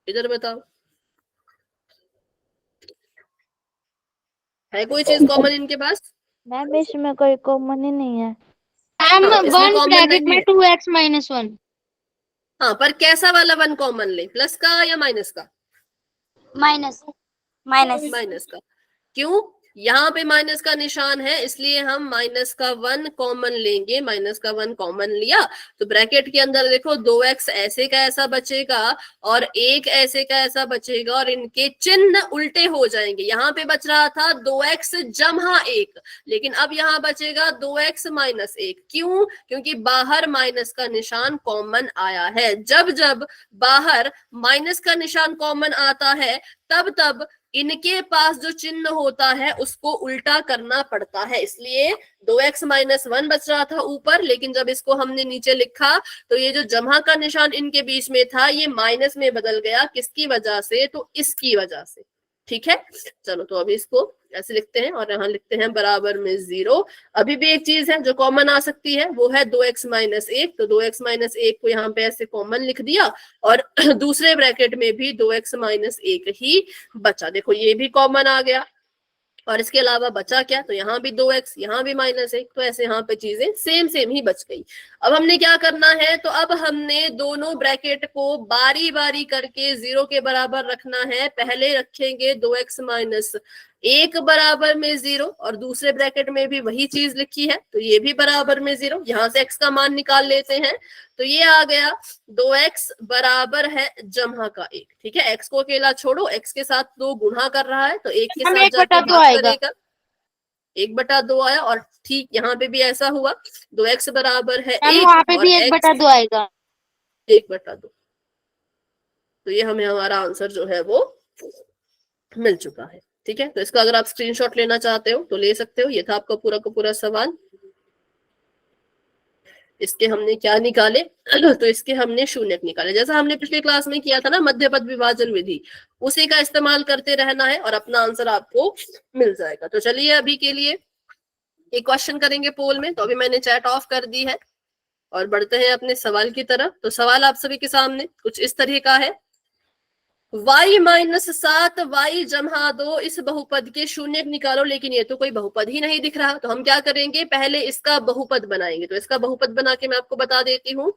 इधर बताओ, है कोई चीज कॉमन इनके पास? मैम इसमें कोई कॉमन ही नहीं है। मैम हाँ, इसमें 1 common ब्रैकेट नहीं में है। 2x minus 1। हाँ, पर कैसा वाला 1 कॉमन ले, प्लस का या माइनस का? माइनस माइनस माइनस का। क्यों? यहाँ पे माइनस का निशान है इसलिए हम माइनस का 1 कॉमन लेंगे। माइनस का 1 कॉमन लिया तो ब्रैकेट के अंदर देखो 2x ऐसे का ऐसा बचेगा और 1 ऐसे का ऐसा बचेगा और इनके चिन्ह उल्टे हो जाएंगे। यहाँ पे बच रहा था 2x जमा 1, लेकिन अब यहाँ बचेगा 2x माइनस 1। क्यों? क्योंकि बाहर माइनस का निशान कॉमन आया है। जब जब बाहर माइनस का निशान कॉमन आता है तब तब इनके पास जो चिन्ह होता है उसको उल्टा करना पड़ता है। इसलिए 2x माइनस 1 बच रहा था ऊपर, लेकिन जब इसको हमने नीचे लिखा तो ये जो जमा का निशान इनके बीच में था ये माइनस में बदल गया। किसकी वजह से? तो इसकी वजह से। ठीक है, चलो तो अभी इसको ऐसे लिखते हैं और यहाँ लिखते हैं बराबर में 0। अभी भी एक चीज है जो कॉमन आ सकती है, वो है 2x माइनस 1। तो 2x माइनस 1 को यहाँ पे ऐसे कॉमन लिख दिया और दूसरे ब्रैकेट में भी 2x माइनस 1 ही बचा। देखो ये भी कॉमन आ गया और इसके अलावा बचा क्या, तो यहाँ भी 2x, यहाँ भी माइनस 1, तो ऐसे यहाँ पे चीजें सेम सेम ही बच गई। अब हमने क्या करना है, तो अब हमने दोनों ब्रैकेट को बारी बारी करके 0 के बराबर रखना है। पहले रखेंगे 2x माइनस 1 बराबर में 0 और दूसरे ब्रैकेट में भी वही चीज लिखी है तो ये भी बराबर में 0। यहाँ से x का मान निकाल लेते हैं तो ये आ गया 2x बराबर है जमा का 1। ठीक है, x को अकेला छोड़ो, x के साथ 2 गुणा कर रहा है तो 1 के साथ जाके भाग करेगा, 1/2 आया। और ठीक यहाँ पे भी ऐसा हुआ, 2x बराबर है 1 वहां पे और भी 1/2 आएगा, 1/2। तो ये हमें हमारा आंसर जो है वो मिल चुका है। ठीक है, तो इसका अगर आप स्क्रीनशॉट लेना चाहते हो तो ले सकते हो। ये था आपका पूरा का पूरा सवाल। इसके हमने क्या निकाले तो इसके हमने शून्यक निकाले, जैसा हमने पिछले क्लास में किया था ना मध्य पद विभाजन विधि, उसी का इस्तेमाल करते रहना है और अपना आंसर आपको मिल जाएगा। तो चलिए अभी के लिए एक क्वेश्चन करेंगे पोल में। तो अभी मैंने चैट ऑफ कर दी है और बढ़ते हैं अपने सवाल की तरफ। तो सवाल आप सभी के सामने कुछ इस तरह का है, y माइनस 7y जमा 2 इस बहुपद के शून्यक निकालो। लेकिन ये तो कोई बहुपद ही नहीं दिख रहा, तो हम क्या करेंगे, पहले इसका बहुपद बनाएंगे। तो इसका बहुपद बना के मैं आपको बता देती हूँ।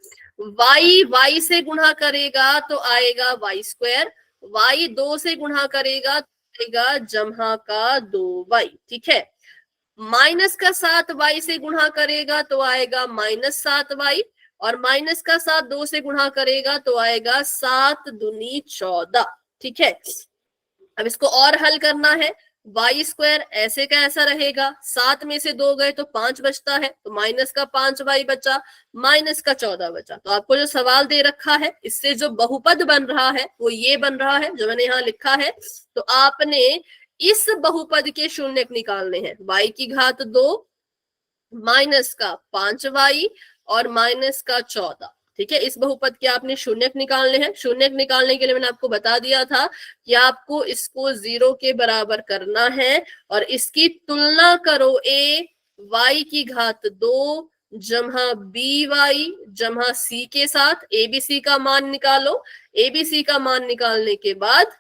y से गुणा करेगा तो आएगा y स्क्वायर, y 2 से गुणा करेगा तो आएगा जमा का 2y। ठीक है, माइनस का 7y से गुणा करेगा तो आएगा माइनस 7y और माइनस का 7 2 से गुणा करेगा तो आएगा 7 दूनी 14। ठीक है, अब इसको और हल करना है। y स्क्वायर ऐसे का ऐसा रहेगा, 7 में से 2 गए तो 5 बचता है, तो माइनस का 5y बचा, माइनस का 14 बचा। तो आपको जो सवाल दे रखा है इससे जो बहुपद बन रहा है वो ये बन रहा है जो मैंने यहाँ लिखा है। तो आपने इस बहुपद के शून्यक निकालने हैं, y की घात 2 माइनस का 5y और माइनस का 14। ठीक है, इस बहुपद के आपने शून्यक निकालने हैं। शून्यक निकालने के लिए मैंने आपको बता दिया था कि आपको इसको 0 के बराबर करना है और इसकी तुलना करो y की घात 2 जमा by जमा c के साथ। abc का मान निकालो, abc का मान निकालने के बाद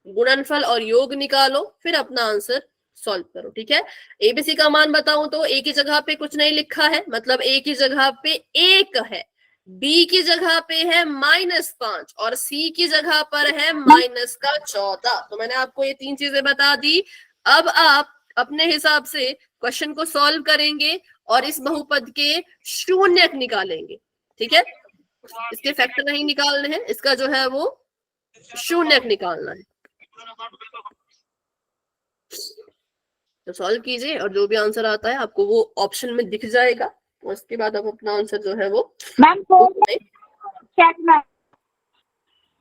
गुणनफल और योग निकालो, फिर अपना आंसर सॉल्व करो। ठीक है, एबीसी का मान बताऊं तो ए की जगह पे कुछ नहीं लिखा है, मतलब ए की जगह पे 1 है, बी की जगह पे है -5 और सी की जगह पर है माइनस का 14। तो मैंने आपको ये 3 चीजें बता दी। अब आप अपने हिसाब से क्वेश्चन को सॉल्व करेंगे और इस बहुपद के शून्यक निकालेंगे। ठीक है, इसके फैक्टर नहीं निकालने हैं, इसका जो है वो शून्यक निकालना है। तो सॉल्व कीजिए और जो भी आंसर आता है आपको वो ऑप्शन में दिख जाएगा, उसके बाद आप अपना आंसर जो है वो मैम पोल में चैट में,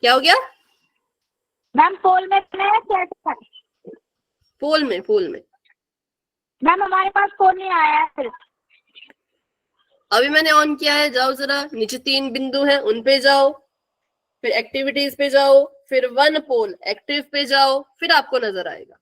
क्या हो गया? मैम पोल में चैट में। पोल में मैम हमारे पास फोन नहीं आया है फिर। अभी मैंने ऑन किया है, जाओ जरा नीचे 3 बिंदु हैं उन पे जाओ, फिर एक्टिविटीज पे जाओ, फिर वन पोल एक्टिव पे जाओ, फिर आपको नजर आएगा।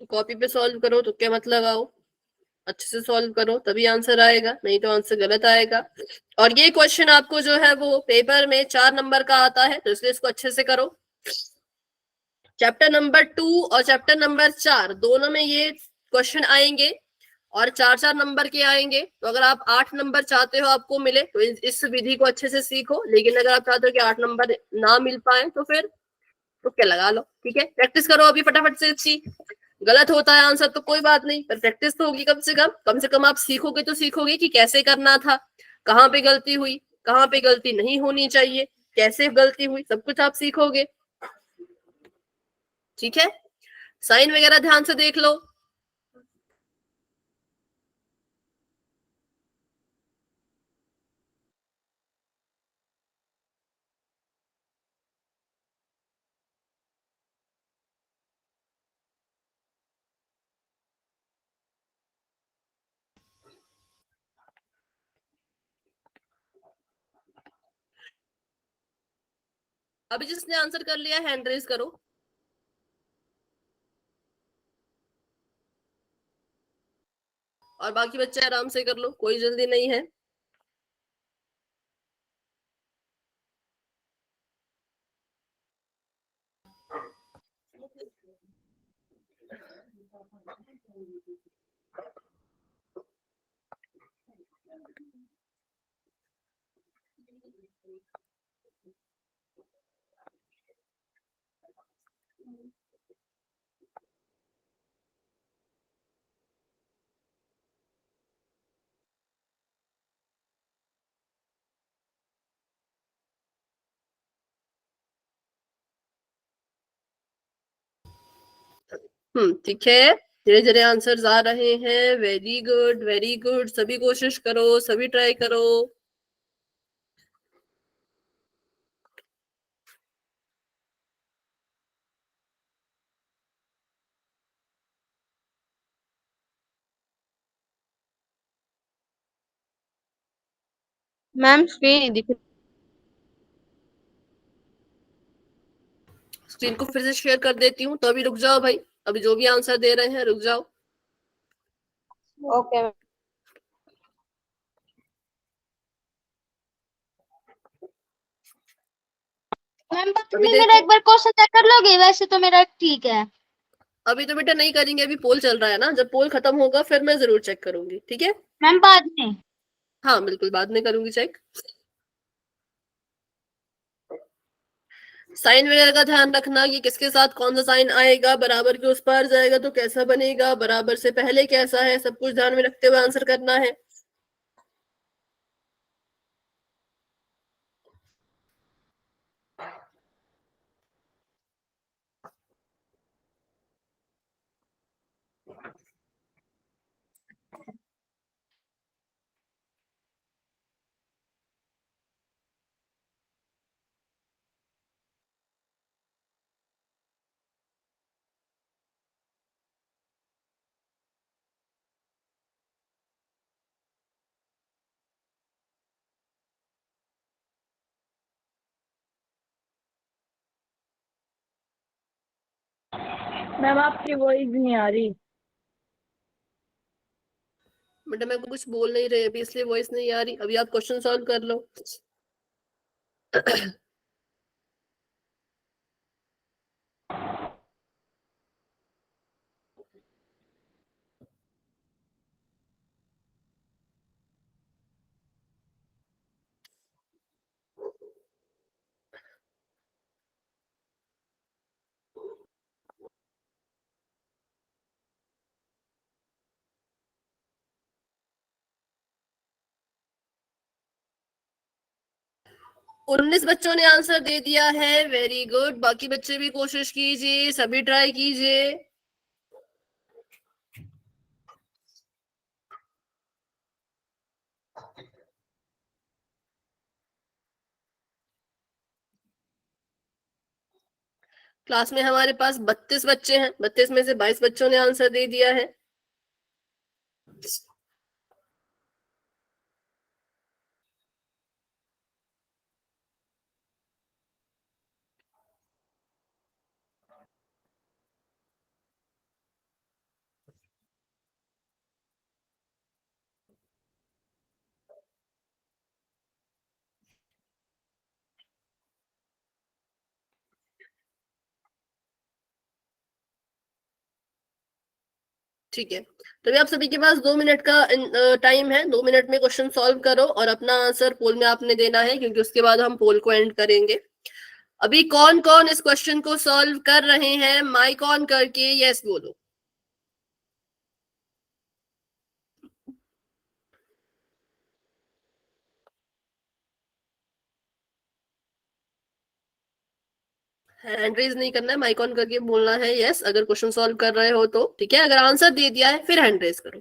कॉपी पे सॉल्व करो, तो क्या मत लगाओ, अच्छे से सॉल्व करो तभी आंसर आएगा, नहीं तो आंसर गलत आएगा। और ये क्वेश्चन आपको जो है वो पेपर में 4 नंबर का आता है, तो इसलिए इसको अच्छे से करो। चैप्टर नंबर 2 और चैप्टर नंबर 4 दोनों में ये क्वेश्चन आएंगे और 4-4 नंबर के आएंगे। तो अगर आप 8 नंबर चाहते हो आपको मिले तो इस विधि को अच्छे से सीखो, लेकिन अगर आप चाहते हो कि 8 नंबर ना मिल पाए तो फिर तुक्के लगा लो। ठीक है, प्रैक्टिस करो अभी फटाफट से अच्छी। गलत होता है आंसर तो कोई बात नहीं, पर प्रैक्टिस तो होगी कम से कम आप सीखोगे तो सीखोगे कि कैसे करना था, कहाँ पे गलती हुई, कहाँ पे गलती नहीं होनी चाहिए, कैसे गलती हुई, सब कुछ आप सीखोगे। ठीक है, साइन वगैरह ध्यान से देख लो। अभी जिसने आंसर कर लिया हैंड रेज करो। और बाकी बच्चे आराम से कर लो, कोई जल्दी नहीं है। ठीक है, धीरे धीरे आंसर्स आ रहे हैं। वेरी गुड वेरी गुड, सभी कोशिश करो, सभी ट्राई करो। मैम स्क्रीन नहीं दिख स्क्रीन को फिर से शेयर कर देती हूँ, तो अभी रुक जाओ भाई, अभी जो भी आंसर दे रहे हैं रुक जाओ। ओके मैम, अभी मेरा देखो, एक बार क्वेश्चन चेक कर लोगे? वैसे तो मेरा ठीक है। अभी तो बेटा नहीं करेंगे, अभी पोल चल रहा है ना, जब पोल खत्म होगा फिर मैं जरूर चेक करूंगी। ठीक है, मैम बाद में। हाँ बिल्कुल बाद में करूंगी चेक। साइन वगैरह का ध्यान रखना कि किसके साथ कौन सा साइन आएगा, बराबर के उस पार जाएगा तो कैसा बनेगा, बराबर से पहले कैसा है, सब कुछ ध्यान में रखते हुए आंसर करना है। मैम आपकी वॉइस नहीं आ रही। बेटा मैं कुछ बोल नहीं रही अभी, इसलिए वॉइस नहीं आ रही। अभी आप क्वेश्चन सॉल्व कर लो। 19 बच्चों ने आंसर दे दिया है, वेरी गुड। बाकी बच्चे भी कोशिश कीजिए, सभी ट्राई कीजिए। क्लास में हमारे पास 32 बच्चे हैं, 32 में से 22 बच्चों ने आंसर दे दिया है। ठीक है, तो अभी आप सभी के पास 2 मिनट का टाइम है। 2 मिनट में क्वेश्चन सॉल्व करो और अपना आंसर पोल में आपने देना है, क्योंकि उसके बाद हम पोल को एंड करेंगे। अभी कौन कौन इस क्वेश्चन को सॉल्व कर रहे हैं, माइक ऑन करके यस बोलो। हैंड रेज नहीं करना है, माइक ऑन करके बोलना है यस अगर क्वेश्चन सॉल्व कर रहे हो तो। ठीक है, अगर आंसर दे दिया है फिर हैंड रेज करो।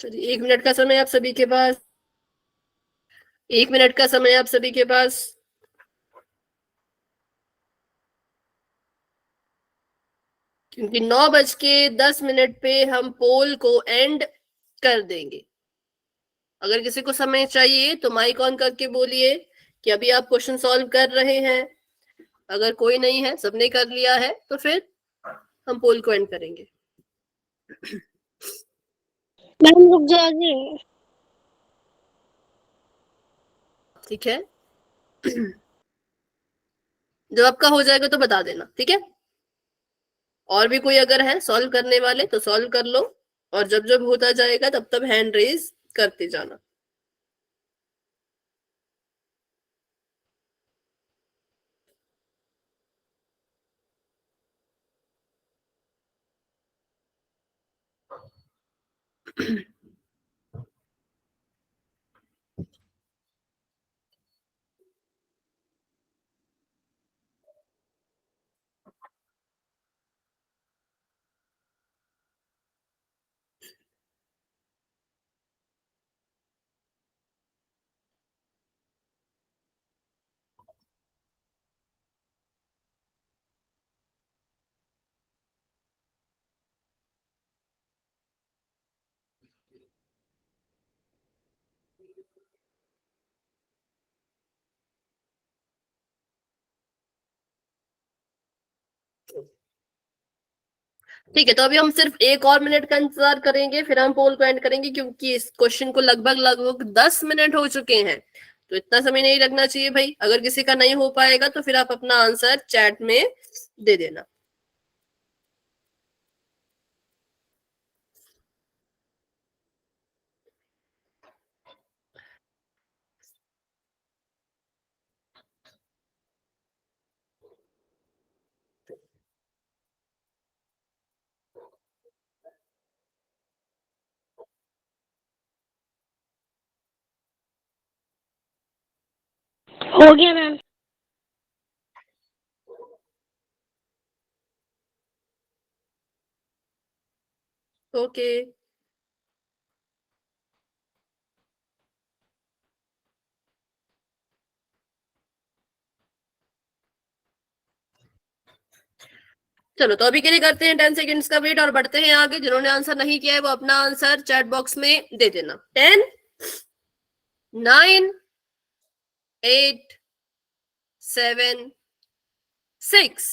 चलिए, 1 मिनट का समय आप सभी के पास। 1 मिनट का समय आप सभी के पास। क्योंकि 9:10 पे हम पोल को एंड कर देंगे। अगर किसी को समय चाहिए तो माइक ऑन करके बोलिए कि अभी आप क्वेश्चन सॉल्व कर रहे हैं। अगर कोई नहीं है, सबने कर लिया है, तो फिर हम पोल को एंड करेंगे। मैम रुक जाइए। ठीक है, जब आपका हो जाएगा तो बता देना। ठीक है, और भी कोई अगर है सॉल्व करने वाले तो सॉल्व कर लो, और जब जब होता जाएगा तब तब हैंड रेज करते जाना। ठीक है, तो अभी हम सिर्फ 1 और मिनट का इंतजार करेंगे, फिर हम पोल को एंड करेंगे, क्योंकि इस क्वेश्चन को लगभग लगभग 10 मिनट हो चुके हैं। तो इतना समय नहीं लगना चाहिए भाई। अगर किसी का नहीं हो पाएगा तो फिर आप अपना आंसर चैट में दे देना। हो गया मैम। ओके, चलो तो अभी के लिए करते हैं 10 सेकेंड्स का वेट और बढ़ते हैं आगे। जिन्होंने आंसर नहीं किया है वो अपना आंसर चैट बॉक्स में दे देना। 10, 9, 8, 7, 6,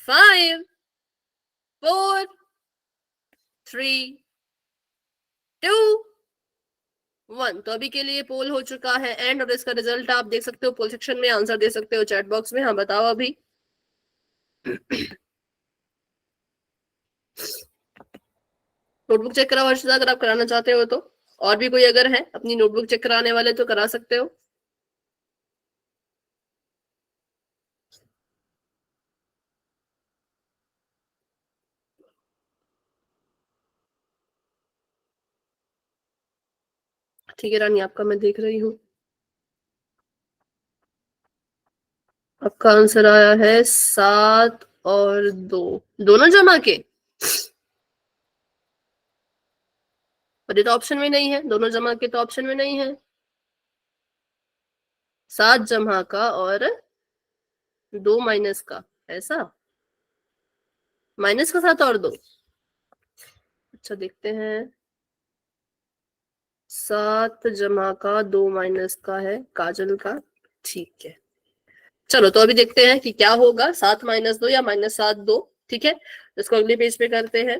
5, 4, 3, 2, 1। तो अभी के लिए पोल हो चुका है एंड, और इसका रिजल्ट आप देख सकते हो पोल सेक्शन में, आंसर दे सकते हो चैट बॉक्स में। हाँ बताओ अभी। नोटबुक चेक कराओ हर्षिता, अगर आप कराना चाहते हो तो। और भी कोई अगर है अपनी नोटबुक चेक कराने वाले तो करा सकते हो। ठीक है रानी, आपका मैं देख रही हूँ। आपका आंसर आया है 7 और 2 दोनों जमा के, पर ये तो ऑप्शन में नहीं है, दोनों जमा के तो ऑप्शन में नहीं है। 7 जमा का और 2 माइनस का, ऐसा माइनस का 7 और 2। अच्छा देखते हैं, 7 जमा का 2 माइनस का है काजल का, ठीक है। चलो तो अभी देखते हैं कि क्या होगा, 7 माइनस 2 या माइनस 7 2। ठीक है, इसको अगले पेज पे करते हैं।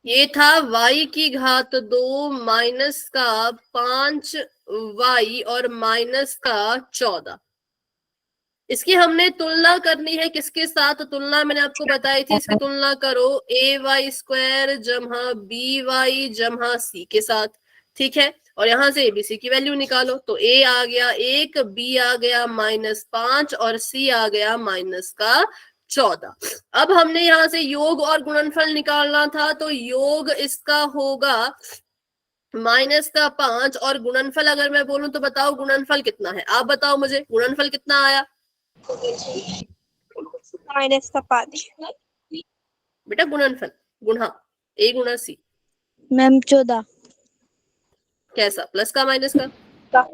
ये था y की घात 2 माइनस का 5y और माइनस का 14। इसकी हमने तुलना करनी है किसके साथ, तुलना मैंने आपको बताई थी, इसकी तुलना करो ay² जमा by जमा c के साथ। ठीक है, और यहां से abc की वैल्यू निकालो, तो a आ गया 1, b आ गया -5 और c आ गया माइनस का 14। अब हमने यहाँ से योग और गुणनफल निकालना था, तो योग इसका होगा माइनस का 5 और गुणनफल अगर मैं बोलूं तो बताओ गुणनफल कितना है, आप बताओ मुझे गुणनफल कितना आया। माइनस का 5 बेटा गुणनफल गुणा a गुणा c मैम 14 कैसा, प्लस का माइनस का,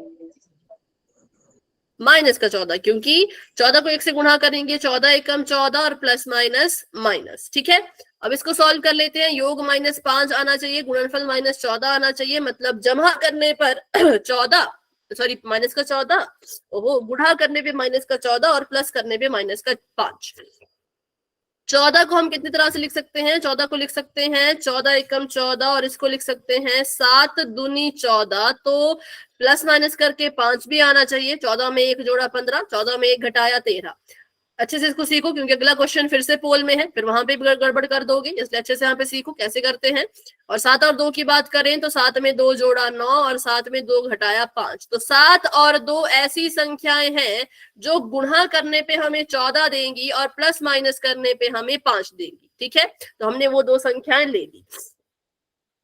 माइनस का 14, क्योंकि 14 को 1 से गुणा करेंगे, 14 एकम 14 और प्लस माइनस माइनस। ठीक है, अब इसको सॉल्व कर लेते हैं। योग -5 आना चाहिए, गुणनफल -14 आना चाहिए, मतलब जमा करने पर 14, सॉरी माइनस का 14, ओहो गुणा करने पे माइनस का 14 और प्लस करने पे माइनस का 5। 14 को हम कितनी तरह से लिख सकते हैं, 14 को लिख सकते हैं 14 एकम 14 और इसको लिख सकते हैं 7 दूनी 14, तो प्लस माइनस करके 5 भी आना चाहिए। 14 में 1 जोड़ा 15, 14 में 1 घटाया 13। अच्छे से इसको सीखो, क्योंकि अगला क्वेश्चन फिर से पोल में है, फिर वहां पे गड़बड़ कर दोगे, इसलिए अच्छे से यहाँ पे सीखो कैसे करते हैं। और 7 और 2 की बात करें तो 7 में 2 जोड़ा 9 और 7 में 2 घटाया 5, तो 7 और 2 ऐसी संख्याएं हैं जो गुणा करने पे हमें 14 देंगी और प्लस माइनस करने पे हमें 5 देंगी। ठीक है, तो हमने वो 2 संख्याएं ले ली।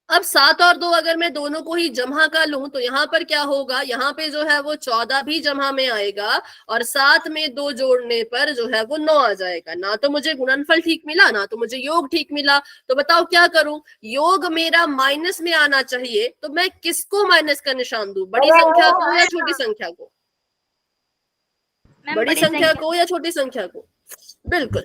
अब 7 और 2 अगर मैं दोनों को ही जमा का लूं तो यहाँ पर क्या होगा, यहाँ पे जो है वो 14 भी जमा में आएगा और 7 में 2 जोड़ने पर जो है वो 9 आ जाएगा। ना तो मुझे गुणनफल ठीक मिला, ना तो मुझे योग ठीक मिला, तो बताओ क्या करूं। योग मेरा माइनस में आना चाहिए, तो मैं किसको माइनस का निशान दूं, बड़ी संख्या को या छोटी संख्या को, बड़ी संख्या को या छोटी संख्या को, बिल्कुल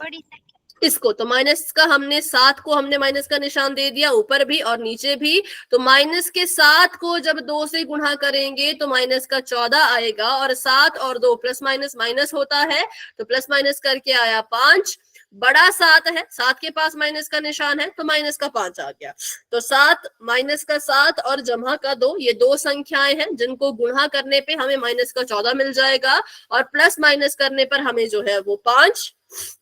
इसको। तो माइनस का हमने 7 को हमने माइनस का निशान दे दिया ऊपर भी और नीचे भी, तो माइनस के 7 को जब 2 से गुणा करेंगे तो माइनस का 14 आएगा और 7 और 2 प्लस माइनस माइनस होता है, तो प्लस माइनस करके आया 5। बड़ा 7 है, 7 के पास माइनस का निशान है, तो माइनस का 5 आ गया। तो 7 माइनस का 7 और जमा का 2, ये 2 संख्याएं हैं जिनको गुणा करने पे हमें माइनस का 14 मिल जाएगा और प्लस माइनस करने पर हमें जो है वो 5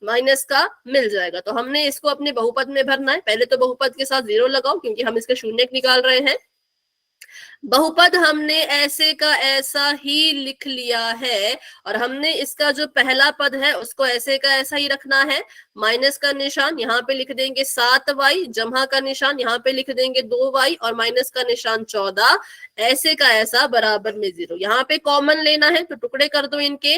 माइनस का मिल जाएगा। तो हमने इसको अपने बहुपद में भरना है। पहले तो बहुपद के साथ 0 लगाओ, क्योंकि हम इसके शून्य निकाल रहे हैं। बहुपद हमने ऐसे का ऐसा ही लिख लिया है और हमने इसका जो पहला पद है उसको ऐसे का ऐसा ही रखना है। माइनस का निशान यहाँ पे लिख देंगे 7y, जमा का निशान यहाँ पे लिख देंगे 2y और माइनस का निशान 14, ऐसे का ऐसा बराबर में 0। यहाँ पे कॉमन लेना है तो टुकड़े कर दो इनके।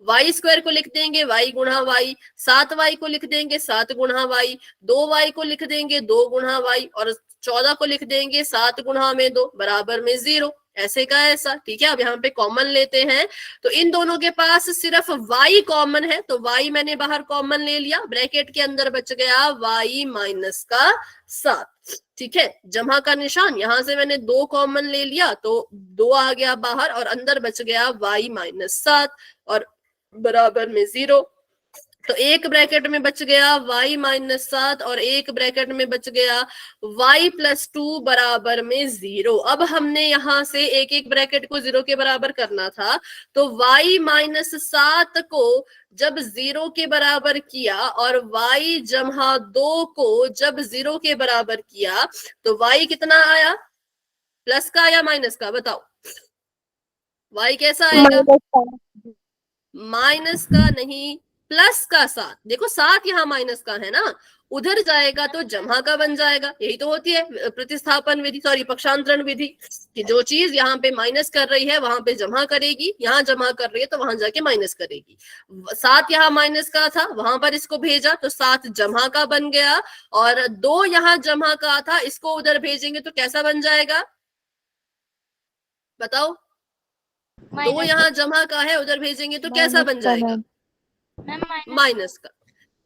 y² को लिख देंगे y गुणा y, 7y को लिख देंगे 7 गुणा y, 2y को लिख देंगे 2 गुणा y और 14 को लिख देंगे 7 गुणा में 2 बराबर में 0, ऐसे का ऐसा। ठीक है, अब यहाँ पे कॉमन लेते हैं तो इन दोनों के पास सिर्फ y कॉमन है, तो y मैंने बाहर कॉमन ले लिया, ब्रैकेट के अंदर बच गया y माइनस का 7। ठीक है, जमा का निशान यहां से मैंने 2 कॉमन ले लिया तो 2 आ गया बाहर और अंदर बच गया y माइनस 7 और बराबर में 0। तो एक ब्रैकेट में बच गया y माइनस 7 और एक ब्रैकेट में बच गया y प्लस 2 बराबर में 0। अब हमने यहां से एक एक ब्रैकेट को 0 के बराबर करना था, तो y माइनस 7 को जब 0 के बराबर किया और y जमा 2 को जब 0 के बराबर किया तो y कितना आया, प्लस का या माइनस का, बताओ y कैसा आएगा, माइनस का नहीं प्लस का 7। देखो 7 यहाँ माइनस का है ना, उधर जाएगा तो जमा का बन जाएगा। यही तो होती है प्रतिस्थापन विधि, सॉरी पक्षांतरण विधि, कि जो चीज यहाँ पे माइनस कर रही है वहां पे जमा करेगी, यहाँ जमा कर रही है तो वहां जाके माइनस करेगी। 7 यहाँ माइनस का था, वहां पर इसको भेजा तो 7 जमा का बन गया, और 2 यहाँ जमा का था, इसको उधर भेजेंगे तो कैसा बन जाएगा बताओ? 2 यहाँ जमा का है, उधर भेजेंगे तो कैसा बन जाएगा? माइनस का।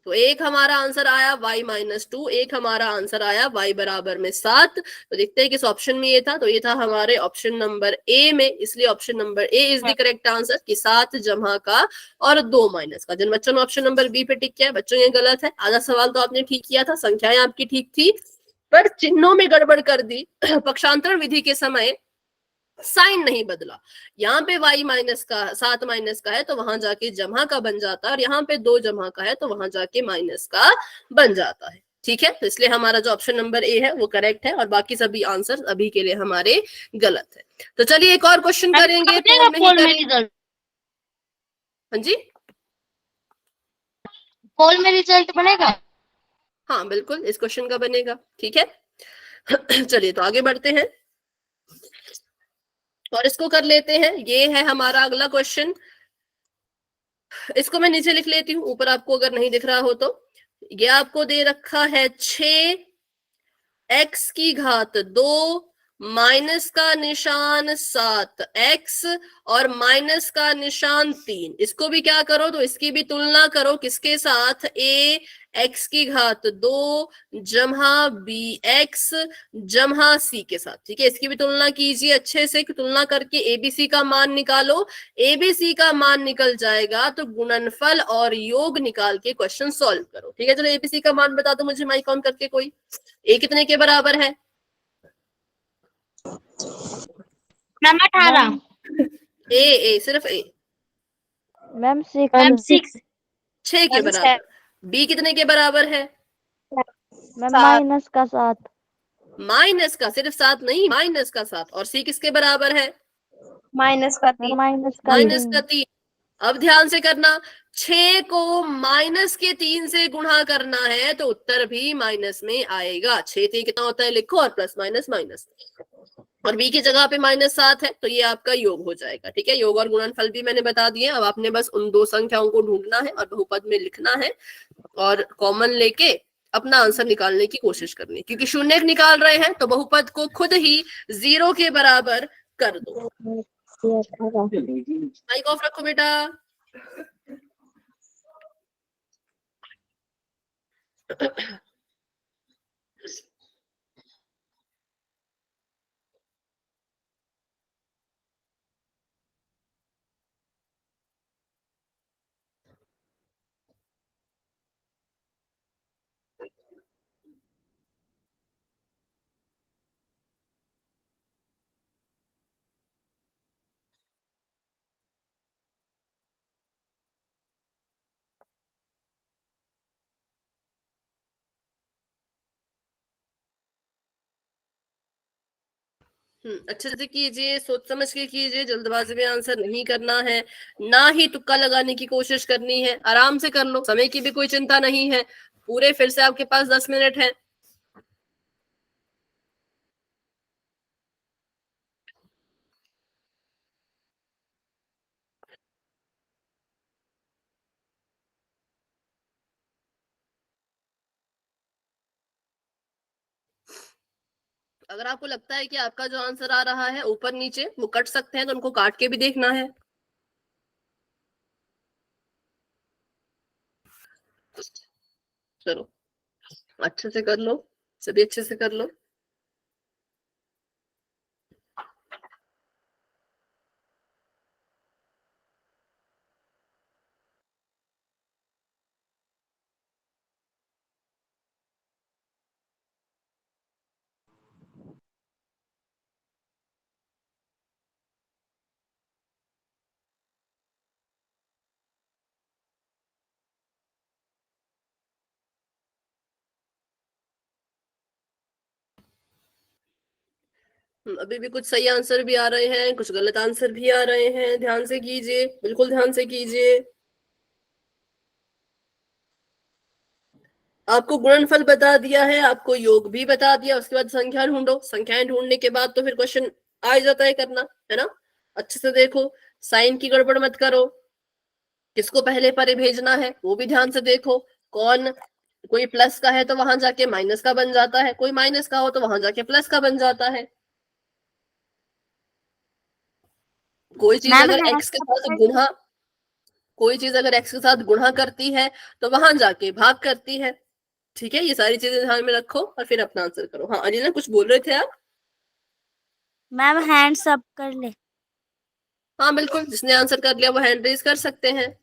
तो एक हमारा आंसर आया y-2, एक हमारा आंसर आया y बराबर में 7। तो देखते हैं किस ऑप्शन में ये था, तो ये था हमारे ऑप्शन नंबर ए में, इसलिए option number A is the correct answer, कि 7 जमा का और 2 माइनस का। जिन बच्चों ने ऑप्शन नंबर बी पे टिक किया है, बच्चों ये गलत है। आधा सवाल तो आपने ठीक किया था, संख्याएं आपकी ठीक थी, पर चिन्हों में गड़बड़ कर दी। पक्षांतरण विधि के समय साइन नहीं बदला। यहाँ पे y माइनस का 7 माइनस का है तो वहां जाके जमा का बन जाता है, और यहाँ पे 2 जमा का है तो वहां जाके माइनस का बन जाता है। ठीक है, तो इसलिए हमारा जो ऑप्शन नंबर ए है वो करेक्ट है, और बाकी सभी आंसर अभी के लिए हमारे गलत है। तो चलिए एक और क्वेश्चन करेंगे। हाँ जी, पोल में रिजल्ट बनेगा? हाँ बिल्कुल इस क्वेश्चन का बनेगा। ठीक है चलिए तो आगे बढ़ते हैं और इसको कर लेते हैं। ये है हमारा अगला क्वेश्चन, इसको मैं नीचे लिख लेती हूँ, ऊपर आपको अगर नहीं दिख रहा हो तो। ये आपको दे रखा है 6x की घात 2 माइनस का निशान 7x और माइनस का निशान 3। इसको भी क्या करो, तो इसकी भी तुलना करो किसके साथ? a x की घात 2 जमा बी एक्स जमा सी के साथ। ठीक है, इसकी भी तुलना कीजिए अच्छे से, तुलना करके एबीसी का मान निकालो। एबीसी का मान निकल जाएगा तो गुणनफल और योग निकाल के क्वेश्चन सॉल्व करो। ठीक है, चलो एबीसी का मान बता दो मुझे माइक ऑन करके कोई। ए कितने के बराबर है? मैम 18। ए सिर्फ ए। मैम 6। मैम 6। 6 के बराबर। बी कितने के बराबर है? मैम माइनस का 7। माइनस का सिर्फ 7 नहीं, माइनस का 7। और सी किसके बराबर है? माइनस का 3। माइनस का माइनस 3। का 3। अब ध्यान से करना, 6 को माइनस के 3 से गुणा करना है तो उत्तर भी माइनस में आएगा। 6 3 कितना होता है लिखो, और प्लस माइनस माइनस, और बी की जगह पे -7 है तो ये आपका योग हो जाएगा। ठीक है, योग और गुणनफल भी मैंने बता दिए। अब आपने बस उन 2 संख्याओं को ढूंढना है और बहुपद में लिखना है, और कॉमन लेके अपना आंसर निकालने की कोशिश करनी है। क्योंकि शून्य निकाल रहे हैं तो बहुपद को खुद ही 0 के बराबर कर दो। माइक ऑफ रखो बेटा। अच्छे से कीजिए, सोच समझ के कीजिए, जल्दबाजी में आंसर नहीं करना है, ना ही तुक्का लगाने की कोशिश करनी है। आराम से कर लो, समय की भी कोई चिंता नहीं है। पूरे फिर से आपके पास 10 मिनट है। अगर आपको लगता है कि आपका जो आंसर आ रहा है ऊपर नीचे वो कट सकते हैं तो उनको काट के भी देखना है। चलो अच्छे से कर लो, सभी अच्छे से कर लो। अभी भी कुछ सही आंसर भी आ रहे हैं, कुछ गलत आंसर भी आ रहे हैं। ध्यान से कीजिए, बिल्कुल ध्यान से कीजिए। आपको गुणनफल बता दिया है, आपको योग भी बता दिया, उसके बाद संख्या ढूंढो। संख्याएं ढूंढने के बाद तो फिर क्वेश्चन आ जाता है करना, है ना। अच्छे से देखो, साइन की गड़बड़ मत करो, किसको पहले पर भेजना है वो भी ध्यान से देखो। कौन, कोई प्लस का है तो वहां जाके माइनस का बन जाता है, कोई माइनस का हो तो वहां जाके प्लस का बन जाता है। कोई चीज मैम अगर एक्स के साथ गुणा, कोई चीज अगर एक्स के साथ गुणा करती है तो वहां जाके भाग करती है। ठीक है, ये सारी चीजें ध्यान में रखो और फिर अपना आंसर करो। हाँ अनिला, कुछ बोल रहे थे आप? मैम हैंड्स अप कर ले। हाँ बिल्कुल, जिसने आंसर कर लिया वो हैंड रेज कर सकते हैं।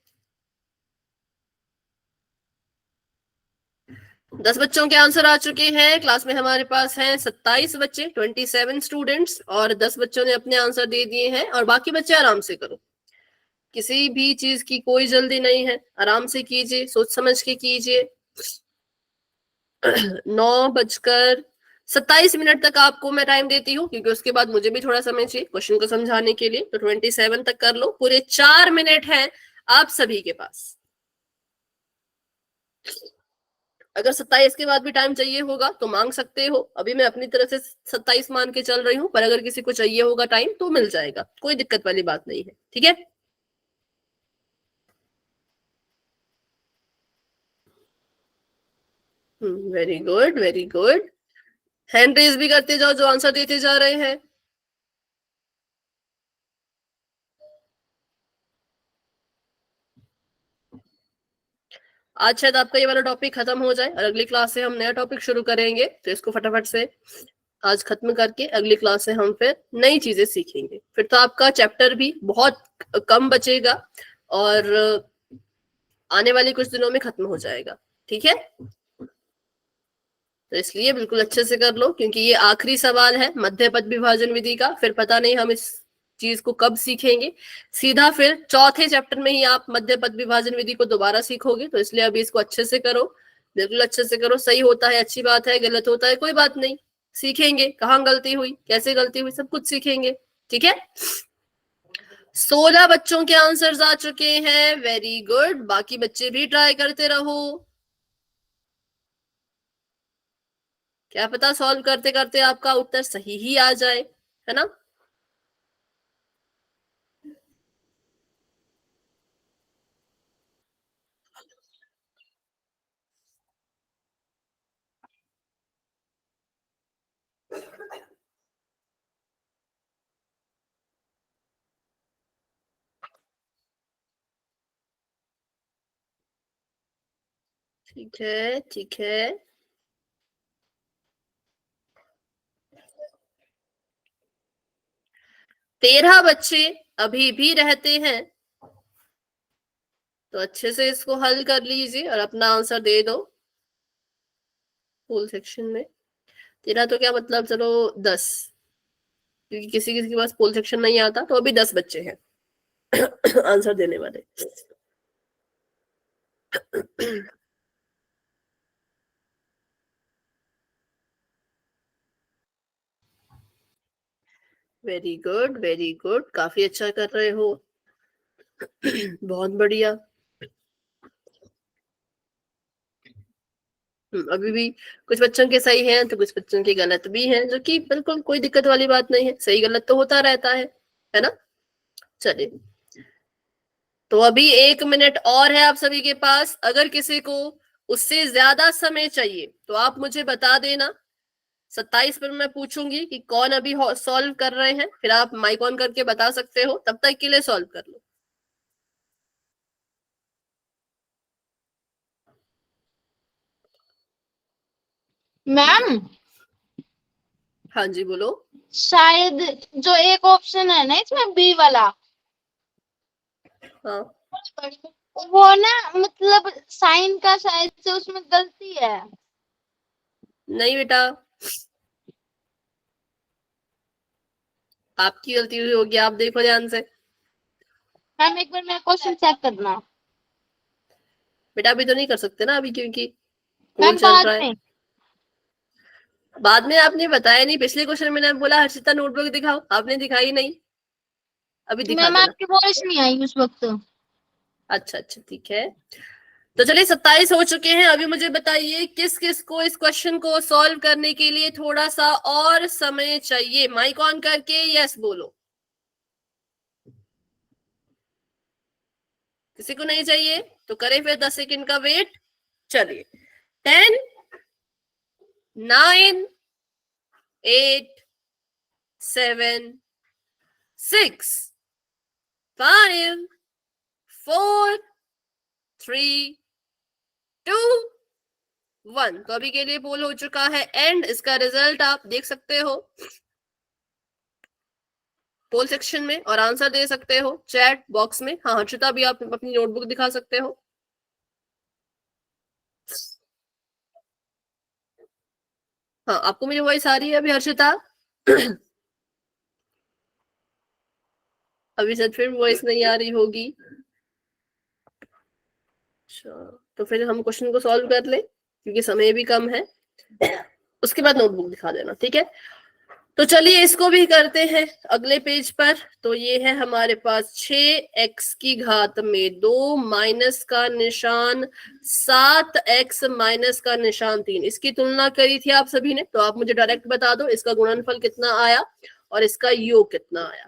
10 बच्चों के आंसर आ चुके हैं। क्लास में हमारे पास हैं 27 बच्चे, 27 स्टूडेंट्स, और 10 बच्चों ने अपने आंसर दे दिए हैं। और बाकी बच्चे आराम से करो, किसी भी चीज की कोई जल्दी नहीं है, आराम से कीजिए, सोच समझ के कीजिए। 9:27 तक आपको मैं टाइम देती हूँ, क्योंकि उसके बाद मुझे भी थोड़ा समय चाहिए क्वेश्चन को समझाने के लिए। तो 27 तक कर लो, पूरे 4 मिनट है आप सभी के पास। अगर 27 के बाद भी टाइम चाहिए होगा तो मांग सकते हो, अभी मैं अपनी तरफ से 27 मान के चल रही हूँ, पर अगर किसी को चाहिए होगा टाइम तो मिल जाएगा, कोई दिक्कत वाली बात नहीं है। ठीक है, very good very good. Hand raise भी करते जाओ जो आंसर देते जा रहे हैं। आज शायद आपका ये वाला टॉपिक खत्म हो जाए और अगली क्लास से हम नया टॉपिक शुरू करेंगे, तो इसको फटाफट से आज खत्म करके अगली क्लास से हम फिर नई चीजें सीखेंगे। फिर तो आपका चैप्टर भी बहुत कम बचेगा और आने वाले कुछ दिनों में खत्म हो जाएगा। ठीक है, तो इसलिए बिल्कुल अच्छे से कर लो, क्योंकि ये आखिरी सवाल है मध्य पद विभाजन विधि का। फिर पता नहीं हम इस चीज को कब सीखेंगे, सीधा फिर चौथे चैप्टर में ही आप मध्य पद विभाजन विधि को दोबारा सीखोगे। तो इसलिए अभी इसको अच्छे से करो, बिल्कुल अच्छे से करो। सही होता है अच्छी बात है, गलत होता है कोई बात नहीं, सीखेंगे कहाँ गलती हुई, कैसे गलती हुई, सब कुछ सीखेंगे। ठीक है, 16 बच्चों के आंसर्स आ चुके हैं, वेरी गुड। बाकी बच्चे भी ट्राई करते रहो, क्या पता सॉल्व करते करते आपका उत्तर सही ही आ जाए, है ना। ठीक है ठीक है, 13 बच्चे अभी भी रहते हैं, तो अच्छे से इसको हल कर लीजिए और अपना आंसर दे दो फुल सेक्शन में। 13 तो क्या मतलब, चलो 10, क्योंकि किसी किसी के पास फुल सेक्शन नहीं आता, तो अभी 10 बच्चे हैं आंसर देने वाले। वेरी गुड वेरी गुड, काफी अच्छा कर रहे हो बहुत बढ़िया। अभी भी कुछ बच्चों के सही हैं तो कुछ बच्चों के गलत भी हैं, जो कि बिल्कुल कोई दिक्कत वाली बात नहीं है, सही गलत तो होता रहता है ना। चलिए, तो अभी 1 मिनट और है आप सभी के पास। अगर किसी को उससे ज्यादा समय चाहिए तो आप मुझे बता देना। 27 पर मैं पूछूंगी कि कौन अभी सॉल्व कर रहे हैं, फिर आप माइक ऑन करके बता सकते हो, तब तक के लिए सॉल्व कर लो। मैम हाँ जी बोलो। शायद जो एक ऑप्शन है ना इसमें बी वाला, हाँ वो ना मतलब साइन का शायद से उसमें गलती है। नहीं बेटा, आपकी गलती हुई होगी, आप देखो ध्यान से। मैम एक बार मेरा क्वेश्चन चेक करना। बेटा अभी तो नहीं कर सकते ना, अभी क्योंकि कौन मैम चल बाद रहा है। में। बाद में आपने बताया नहीं, पिछले क्वेश्चन में मैंने बोला हर्षिता नोटबुक दिखाओ, आपने दिखाई नहीं, अभी दिखा मैम देना। आपकी वॉइस नहीं आई उस वक्त। अच्छा अच्छा ठीक है, तो चलिए 27 हो चुके हैं। अभी मुझे बताइए किस किस को इस क्वेश्चन को सॉल्व करने के लिए थोड़ा सा और समय चाहिए। माइक ऑन करके यस बोलो। किसी को नहीं चाहिए तो करें फिर 10 सेकंड का वेट। चलिए 10 9 8 7 6 5 4 3 2 1। तो अभी के लिए पोल हो चुका है एंड। इसका रिजल्ट आप देख सकते हो पोल सेक्शन में और आंसर दे सकते हो चैट बॉक्स में। हाँ हर्षिता भी आप अपनी नोटबुक दिखा सकते हो। हाँ आपको मेरी वॉइस आ रही है अभी हर्षिता? अभी शायद फिर वॉइस नहीं आ रही होगी। अच्छा तो फिर हम क्वेश्चन को सॉल्व कर ले क्योंकि समय भी कम है। उसके बाद नोटबुक दिखा देना, ठीक है? तो चलिए इसको भी करते हैं अगले पेज पर। तो ये है हमारे पास 6x की घात में 2 माइनस का निशान 7x माइनस का निशान 3। इसकी तुलना करी थी आप सभी ने, तो आप मुझे डायरेक्ट बता दो इसका गुणनफल कितना आया और इसका योग कितना आया।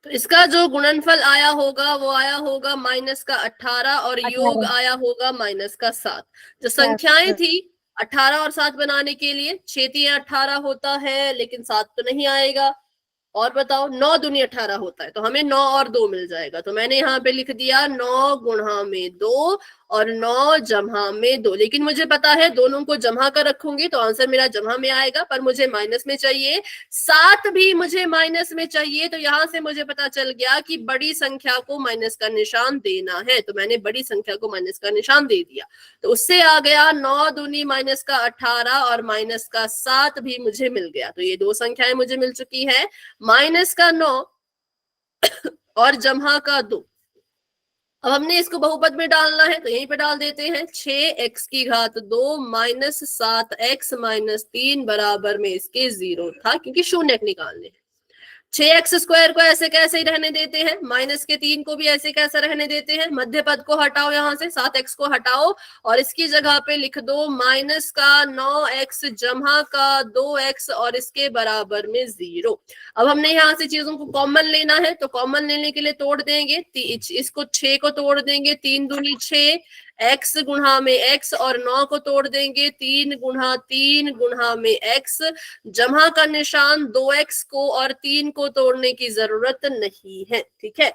तो इसका जो गुणनफल आया होगा वो आया होगा माइनस का 18 और योग आया होगा माइनस का 7। जो संख्याएं थी 18 और 7 बनाने के लिए 6 3 18 होता है, लेकिन 7 तो नहीं आएगा। और बताओ 9 दूनी 18 होता है, तो हमें 9 और 2 मिल जाएगा। तो मैंने यहाँ पे लिख दिया 9 गुणा में 2 और 9 जमा में 2। लेकिन मुझे पता है दोनों को जमा कर रखूंगी तो आंसर मेरा जमा में आएगा, पर मुझे माइनस में चाहिए। 7 भी मुझे माइनस में चाहिए। तो यहाँ से मुझे पता चल गया कि बड़ी संख्या को माइनस का निशान देना है, तो मैंने बड़ी संख्या को माइनस का निशान दे दिया। तो उससे आ गया 9 दूनी माइनस का 18 और माइनस का 7 भी मुझे मिल गया। तो ये दो संख्याएं मुझे मिल चुकी है, माइनस का 9 और जमा का 2। अब हमने इसको बहुपद में डालना है तो यहीं पे डाल देते हैं। 6x की घात 2 माइनस 7x माइनस 3 बराबर में इसके 0 था, क्योंकि शून्य निकालने हैं। 6x स्क्वायर को ऐसे कैसे ही रहने देते हैं, माइनस के 3 को भी ऐसे कैसे रहने देते हैं। मध्य पद को हटाओ, यहाँ से 7x को हटाओ और इसकी जगह पे लिख दो माइनस का 9x जमा का 2x और इसके बराबर में 0। अब हमने यहाँ से चीजों को कॉमन लेना है, तो कॉमन लेने के लिए तोड़ देंगे। इसको 6 को तोड़ देंगे, 3 दूनी 6 x गुणा में x, और 9 को तोड़ देंगे 3 गुणा 3 गुणा में x। जमा का निशान 2x को और 3 को तोड़ने की जरूरत नहीं है, ठीक है?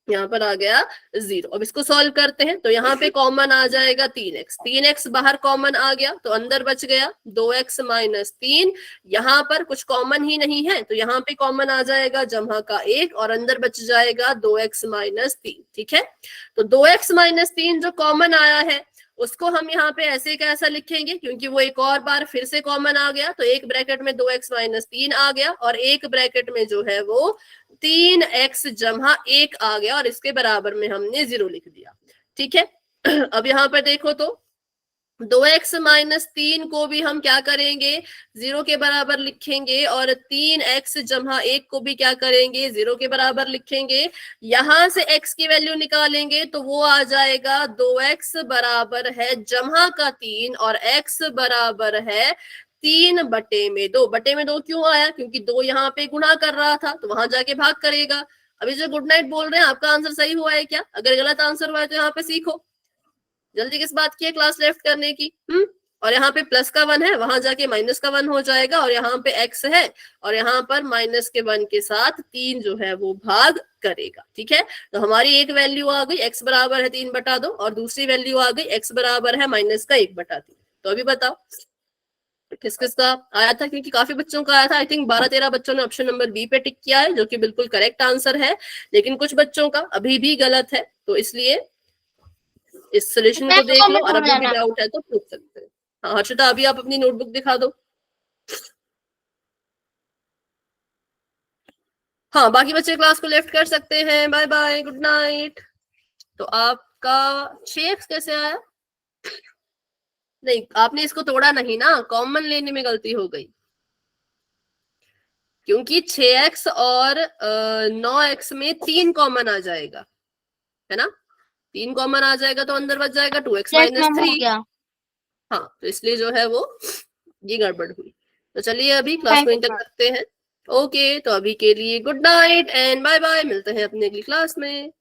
यहाँ पर आ गया 0। अब इसको सॉल्व करते हैं तो यहाँ पे कॉमन आ जाएगा 3x। 3x बाहर कॉमन आ गया तो अंदर बच गया 2x माइनस 3। यहाँ पर कुछ कॉमन ही नहीं है तो यहाँ पे कॉमन आ जाएगा जमा का 1 और अंदर बच जाएगा 2x माइनस 3, ठीक है? तो 2x माइनस 3 जो कॉमन आया है उसको हम यहाँ पे ऐसे कैसा लिखेंगे, क्योंकि वो एक और बार फिर से कॉमन आ गया। तो एक ब्रैकेट में 2x माइनस 3 आ गया और एक ब्रैकेट में जो है वो 3x जमा 1 आ गया और इसके बराबर में हमने 0 लिख दिया, ठीक है? अब यहाँ पर देखो तो 2x माइनस 3 को भी हम क्या करेंगे, 0 के बराबर लिखेंगे और 3x जमा 1 को भी क्या करेंगे, 0 के बराबर लिखेंगे। यहां से x की वैल्यू निकालेंगे तो वो आ जाएगा 2x बराबर है जमा का 3 और x बराबर है 3 बटे में 2। बटे में 2 क्यों आया, क्योंकि 2 यहाँ पे गुणा कर रहा था तो वहां जाके भाग करेगा। अभी जो गुड नाइट बोल रहे हैं आपका आंसर सही हुआ है क्या? अगर गलत आंसर हुआ है तो यहाँ पे सीखो, जल्दी किस बात की है क्लास लेफ्ट करने की। और यहाँ पे प्लस का 1 है, वहां जाके माइनस का 1 हो जाएगा और यहाँ पे x है और यहाँ पर माइनस के 1 के साथ 3 जो है वो भाग करेगा, ठीक है? तो हमारी एक वैल्यू आ गई x बराबर है 3 बटा 2 और दूसरी वैल्यू आ गई x बराबर है माइनस का 1 बटा 3। तो अभी बताओ किस किस का आया था, क्योंकि काफी बच्चों का आया था। आई थिंक 12-13 बच्चों ने ऑप्शन नंबर बी पे टिक किया है, जो कि बिल्कुल करेक्ट आंसर है, लेकिन कुछ बच्चों का अभी भी गलत है। तो इसलिए इस सोल्यूशन को देख लो और अभी भी डाउट है तो पूछ सकते हैं। हाँ हर्षिता अभी आप अपनी नोटबुक दिखा दो। हाँ बाकी बच्चे क्लास को लेफ्ट कर सकते हैं। Bye bye, good night. तो आपका 6x कैसे आया? नहीं आपने इसको तोड़ा नहीं ना, कॉमन लेने में गलती हो गई, क्योंकि 6x और 9x में 3 कॉमन आ जाएगा, है ना? 3 कॉमन आ जाएगा तो अंदर बच जाएगा 2x यस माइनस मैम हो 3। गया। हाँ, तो इसलिए जो है वो ये गड़बड़ हुई। तो चलिए अभी क्लास Thank को you, इंटर ma'am. करते हैं। ओके, तो अभी के लिए good night and bye bye, मिलते हैं अपनी अगली क्लास में।